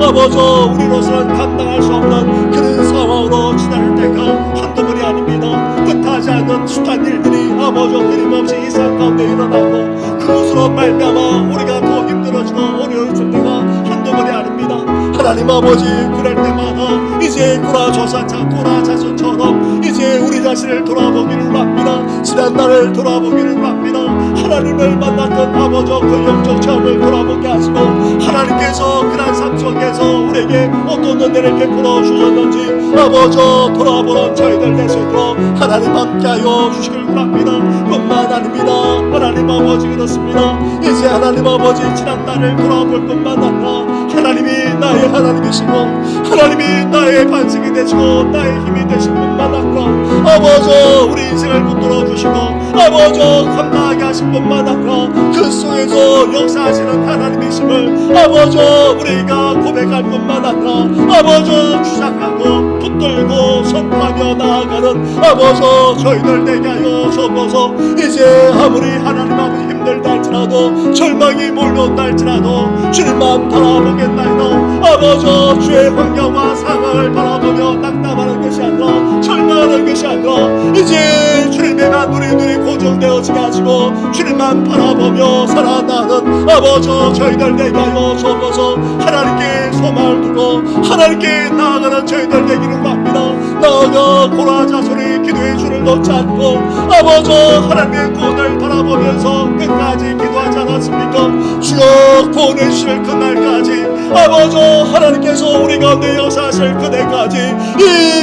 아버지 우리로서는 감당할 수 없는 그런 상황으로 지나갈 때가 한두 번이 아닙니다. 뜻하지 않는 숱한 일들이 아버지 끊임없이 이 세상 가운데 일어나고 그것으로 말미암아 우리가 더 힘들어지고 어려워질 때가 한두 번이 아닙니다. 하나님 아버지 그럴 때마다 이제 고라자손처럼 이제 우리 자신을 돌아보기를 합니다. 지난날을 돌아보기를 합니다. 하나님을 만났던 아버지 그 영적 체험을 돌아보게 하시고 하나님께서 그날 삶 속에서 우리에게 어떤 은혜를 베풀어 주셨는지 아버지 돌아보는 저희들 될 수 있도록 하나님 함께하여 주시길 바랍니다. 뿐만 아닙니다. 하나님 아버지 그렇습니다. 이제 하나님 아버지 지난날을 돌아볼 뿐만 아니라 하나님이 나의 하나님이시고 하나님이 나의 반석이 되시고 나의 힘이 되신 뿐만 아니라 아버지 우리 인생을 붙들어 주시고 아버지 감당하게 하신 뿐만 아니라 그 속에서 역사하시는 하나님이심을 아버지 우리가 고백할 뿐만 아니라 아버지 주장하고 붙들고 선포하며 나아가는 아버지 저희들 되게 하여 주옵소서. 이제 아무리 하나님 아버지 힘들다 할지라도 절망이 몰려온다 할지라도 주님만 바라보겠나이다. 아버지 주의 환경과 상황을 바라보며 낙담하는 것이 아니라 절망하는 것이 아니라 이제 주님에만 우리들이 고정되어지게 하시고 주님만 바라보며 살아나는 아버지 저희들 되게 하여 주옵소서. 하나님께 소망을 두고 하나님께 나아가는 저희들 되기를 바랍니다. 나아가 고라자손이 기도의 줄을 놓지 않고 아버지 하나님의 구원을 바라보면서 끝까지 기도하지 않았습니까? 주여 보내실 그날까지 아버지 하나님께서 우리 가운데 역사하실 그날까지 이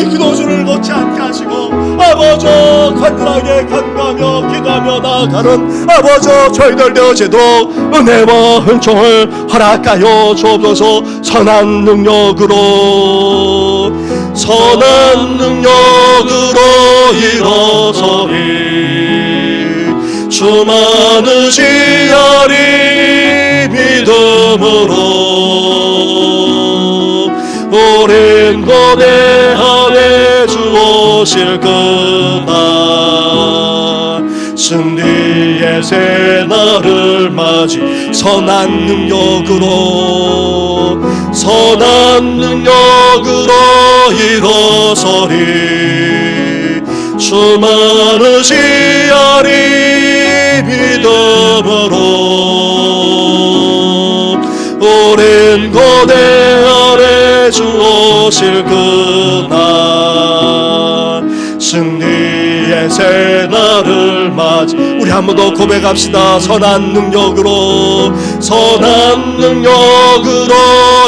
기도줄을 놓지 않게 하시고 아버지 간절하게 간구하며 기도하며 나아가는 아버지 저희들 되어지도록 은혜와 은총을 허락하여 주옵소서. 선한 능력으로 일어서리 주 많으시하리 믿음으로 오랜 고대 안에 주 오실 그날 승리의 승리의 새날을 맞이 선한 능력으로 일어서리 주 많으시하리 믿음으로 오랜 고대 아래 주 오실 그날 승리의 새날을 맞이 우리 한 번 더 고백합시다. 선한 능력으로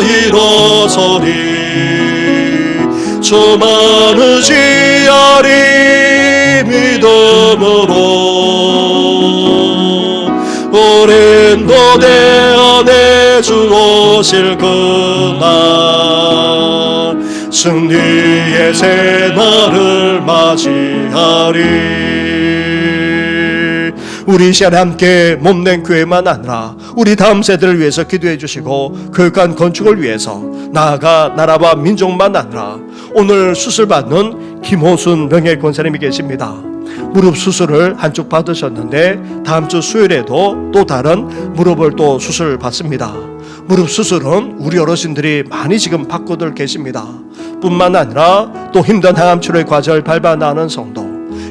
일어서리 주 많으시하리 믿음으로 오랜 고대 안에 주 오실 그날 승리의 새날을 맞이하리. 우리 이 시간에 함께 몸낸 교회만 아니라 우리 다음 세대를 위해서 기도해 주시고 교육관 건축을 위해서 나아가 나라와 민족만 아니라 오늘 수술받는 김호순 명예권사님이 계십니다. 무릎 수술을 한쪽 받으셨는데 다음 주 수요일에도 또 다른 무릎을 또 수술 받습니다. 무릎 수술은 우리 어르신들이 많이 지금 받고들 계십니다. 뿐만 아니라 또 힘든 항암 치료의 과정을 밟아 나가는 성도,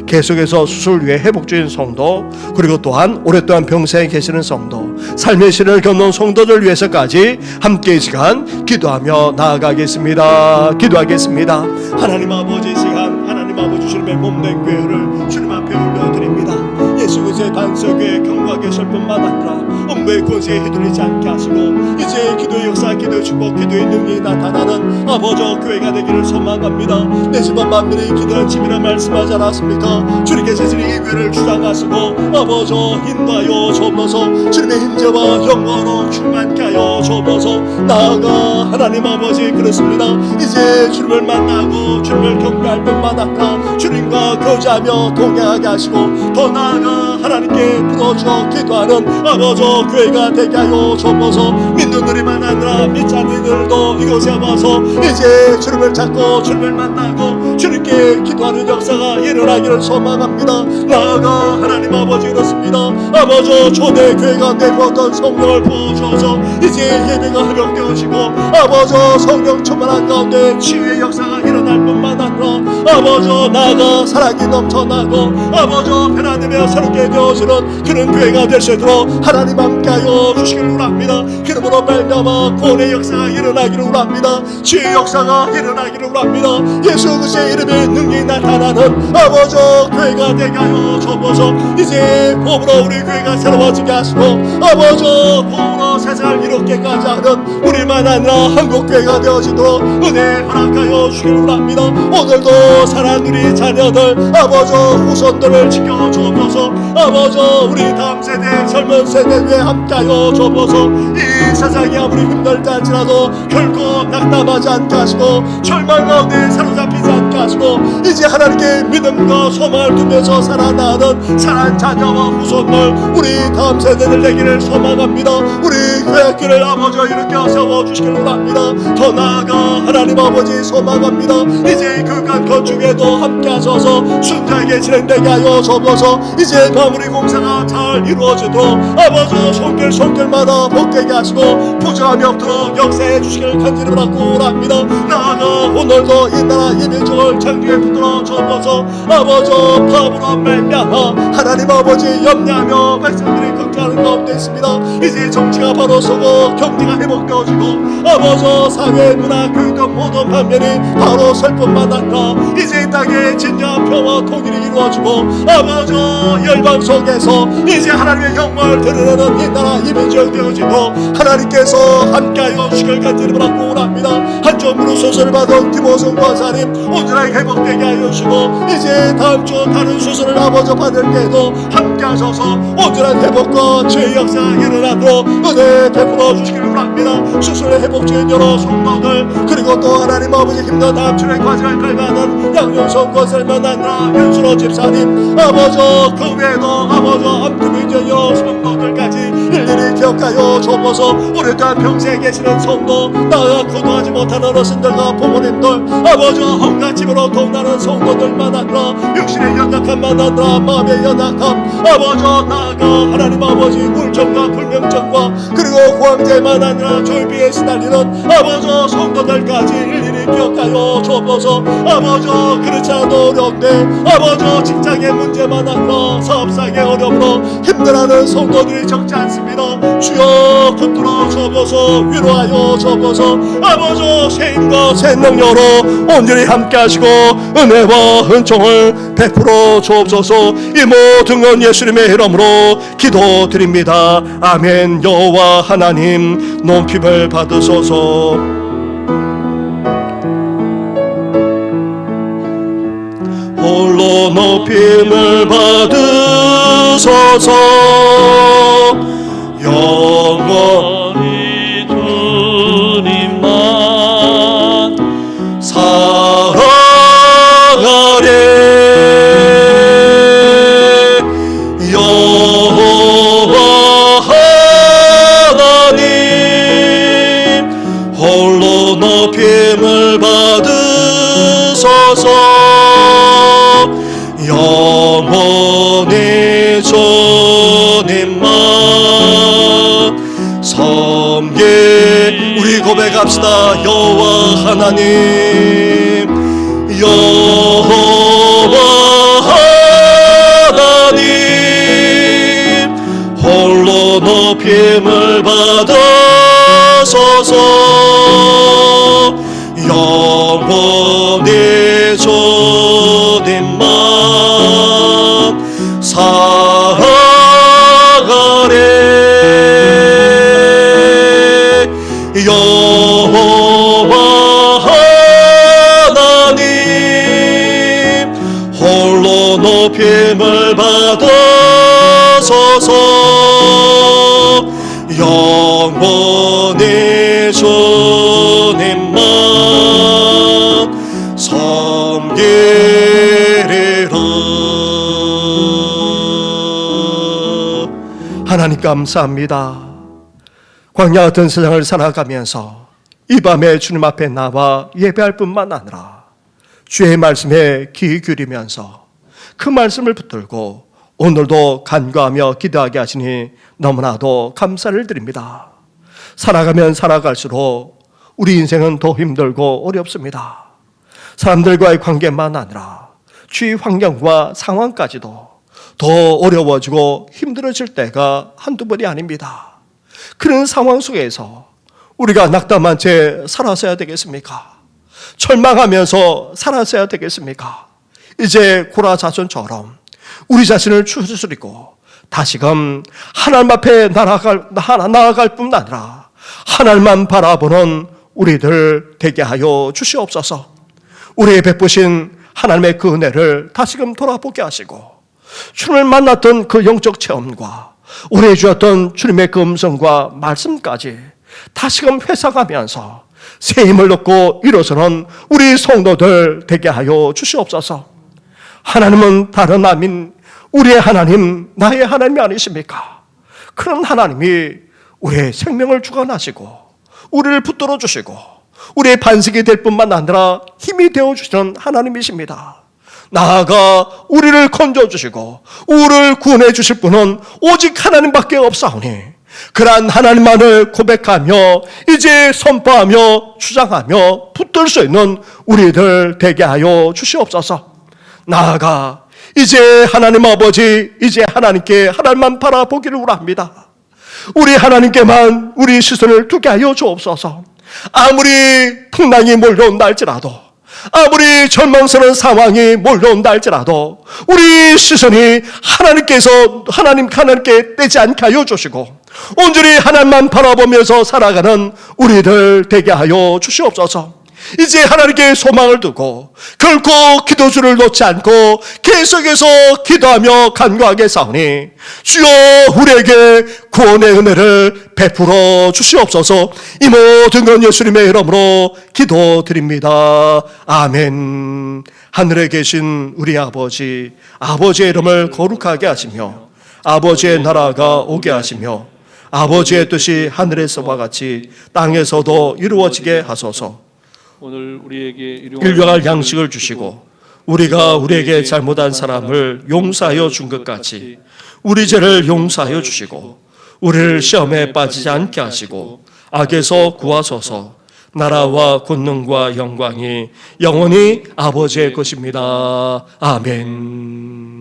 계속해서 수술 위해 회복 중인 성도, 그리고 또한 오랫동안 병상에 계시는 성도, 삶의 시련을 겪는 성도들 위해서까지 함께 이 시간 기도하며 나아가겠습니다. 기도하겠습니다. 하나님 아버지, 이 시간 하나님 아버지 주님의 몸된 교회를 주님 앞에 올려드립니다. 예수 그리스도의 단서교회 경고하게 하실 뿐만 아니라 음부의 권세에 휘둘리지 않게 하시고 이제 기도의 역사, 기도의 축복, 기도의 능력이 나타나는 아버지 교회가 되기를 소망합니다. 내 집안 만민이 기도한 집이라 말씀하지 않았습니까? 주님께서 이 교회를 주장하시고 아버지 인도하여 주옵소서. 주님의 힘재와 영광으로 충만케 하여 주옵소서. 나아가 하나님 아버지 그렇습니다. 이제 주님을 만나고 주님을 경배할 뿐만 아니라 주님과 교제하며 동행하게 하시고 더 나아가 하나님께 부르짖어 기도하는 아버지 교회가 되게 하여 주옵소서. 믿는 이들만 아니라 믿지 않는 이들도 이곳에 와서 이제 주님을 찾고 주님을 만나고 주님께 기도하는 역사가 일어나기를 소망합니다. 나아가 하나님 아버지 그렇습니다. 아버지 초대 교회 가운데 어떤 성령을 부어주어서 이제 예배가 회복되어지고 아버지 성령 충만한 가운데 치유의 역사가 일어날 뿐만 아니라 아버지 나아가 사랑이 넘쳐나고 아버지 변화되며 새롭게 되어지는 그런 교회가 될 수 있도록 하나님 함께하여 주시기를 원합니다. 그러므로 말미암아 구원의 역사가 일어나기를 원합니다. 치유의 역사가 일어나기를 원합니다. 예수 그리스도의 이름의 능력이 나타나는 아버지 교회가 되게 하여 주옵소서. 이제 복으로 우리 교회가 새로워지게 하시고 아버지 복으로 세상을 이롭게까지 하는 우리만 아니라 한국교회가 되어지도록 은혜 허락하여 주시기를 원합니다. 오늘도 사랑하는 우리 자녀들 아버지 후손들을 지켜 주옵소서. 아버지 우리 다음 세대 젊은 세대 위에 함께하여 주옵소서. 이 세상이 아무리 힘들다 할지라도 결코 낙담하지 않게 하시고 절망 가운데 사로잡히지 않게 하시고 이제 하나님께 믿음과 소망을 두면서 살아나가는 사랑하는 자녀와 후손들 우리 다음 세대들 되기를 소망합니다. 우리 교회를 아버지 일으켜 세워주시기를 원합니다. 더 나아가 하나님 아버지 소망합니다. 이제 교육관 건축에도 함께 하셔서 순자에게 진행되게 하여 주옵소서. 이제 마무리 공사가 잘 이루어지도록 아버지 손길마다 복되게 하시고 부정함이 없도록 역사해 주시기를 간절히 바라고 원합니다. 나아가 오늘도 이 나라 이 민족을 창조에 붙들어 주옵소서. 아버지 파업으로 말미암아 하나님 아버지 염려하며 백성들이 걱정하는 가운데 있습니다. 이제 정치가 바로 서고 경제가 회복되어지고 아버지 사회 문화 교육 등 모든 방면이 바로 설 뿐만 아니라 이제 이 땅에 진정한 평화 통일이 이루어지고 아버지 열방 속에서 이제 하나님의 영광을 드러내는 이 나라 이 민족 되어지고 하나님께서 함께하여 주시길 간절히 바라고 원합니다. 한쪽으로 수술을 받은 김호승 권사님 온전하게 회복되게 하여 주시고 이제 다음 주 다른 수술을 아버지 받을 때에도 함께 하셔서 온전한 회복과 아버지와 죄의 역사 일어나도록 은혜 베풀어 주시기를 원합니다. 수술의 회복주의 여러 성도들, 그리고 또 하나님 아버지 힘든 다음 주에 과제를 갈가는 양윤성 권설만 아니라 윤수로 집사님, 아버지 그 외에도 아버지 암투비전 여러 성도들까지 일일이 기억하여 주옵소서. 우리 또한 평생에 계시는 성도, 나아가 거두하지 못하는 어르신들과 부모님들, 아버지 헝가집으로 동나는 성도들만 아니라 육신의 연약함만 아니라 마음의 연약함, 아버지 나아가 하나님 아버지 우울증과 불면증과 그리고 고황제만 아니라 졸비에 시달리는 아버지 성도들까지 일일이 기억하여 주옵소서. 아버지 그렇지 않아도 어려운데 아버지 직장의 문제만 아니라 사업상의 어려움으로 힘들어하는 성도들이 적지 않습니다. 주여 붙들어 주옵소서. 위로하여 주옵소서. 아버지 새 힘과 새 능력으로 온전히 함께 하시고 은혜와 은총을 베풀어 주옵소서. 이 모든 건 예수님의 이름으로 기도드립니다. 아멘. 여호와 하나님 높임을 받으소서. 홀로 높임을 받으소서. 영원히 주님만 사랑하리. 여호와 하나님 홀로 높임을 받으소서. 영원히 주님만 섬기. 우리 고백합시다. 여호와 하나님, 여호와 하나님 홀로 높임을 받으소서. 영원히 주님만 사랑하리. 여호와 하나님 홀로 높임을 받으소서. 영원히 주님만 섬기리라. 하나님 감사합니다. 광야 같은 세상을 살아가면서 이 밤에 주님 앞에 나와 예배할 뿐만 아니라 주의 말씀에 귀 기울이면서 그 말씀을 붙들고 오늘도 간구하며 기도하게 하시니 너무나도 감사를 드립니다. 살아가면 살아갈수록 우리 인생은 더 힘들고 어렵습니다. 사람들과의 관계만 아니라 주위 환경과 상황까지도 더 어려워지고 힘들어질 때가 한두 번이 아닙니다. 그런 상황 속에서 우리가 낙담한 채 살았어야 되겠습니까? 절망하면서 살았어야 되겠습니까? 이제 고라자손처럼 우리 자신을 추스리고 다시금 하나님 앞에 나아갈 뿐 아니라 하나님만 바라보는 우리들 되게 하여 주시옵소서. 우리의 베푸신 하나님의 그 은혜를 다시금 돌아보게 하시고 주님을 만났던 그 영적 체험과 우리에게 주었던 주님의 그 음성과 말씀까지 다시금 회상하면서 새 힘을 얻고 일어서는 우리 성도들 되게 하여 주시옵소서. 하나님은 다른 아민 우리의 하나님, 나의 하나님이 아니십니까? 그런 하나님이 우리의 생명을 주관하시고 우리를 붙들어 주시고 우리의 반석이 될 뿐만 아니라 힘이 되어주시는 하나님이십니다. 나아가 우리를 건져주시고 우리를 구원해 주실 분은 오직 하나님밖에 없사오니 그러한 하나님만을 고백하며 이제 선포하며 주장하며 붙들 수 있는 우리들 되게 하여 주시옵소서. 나아가 이제 하나님 아버지, 이제 하나님께 하나님만 바라보기를 원합니다. 우리 하나님께만 우리 시선을 두게 하여 주옵소서. 아무리 풍랑이 몰려온다 할지라도, 아무리 절망스러운 상황이 몰려온다 할지라도 우리 시선이 하나님께 떼지 않게 하여 주시고 온전히 하나님만 바라보면서 살아가는 우리들 되게 하여 주시옵소서. 이제 하나님께 소망을 두고 결코 기도줄을 놓지 않고 계속해서 기도하며 간구하게 사오니 주여 우리에게 구원의 은혜를 베풀어 주시옵소서. 이 모든 건 예수님의 이름으로 기도드립니다. 아멘. 하늘에 계신 우리 아버지, 아버지의 이름을 거룩하게 하시며 아버지의 나라가 오게 하시며 아버지의 뜻이 하늘에서와 같이 땅에서도 이루어지게 하소서. 오늘 우리에게 일용할 양식을 주시고 우리가 우리에게 잘못한 사람을 용서하여 준 것 같이 우리 죄를 용서하여 주시고 우리를 시험에 빠지지 않게 하시고 악에서 구하소서. 나라와 권능과 영광이 영원히 아버지의 것입니다. 아멘.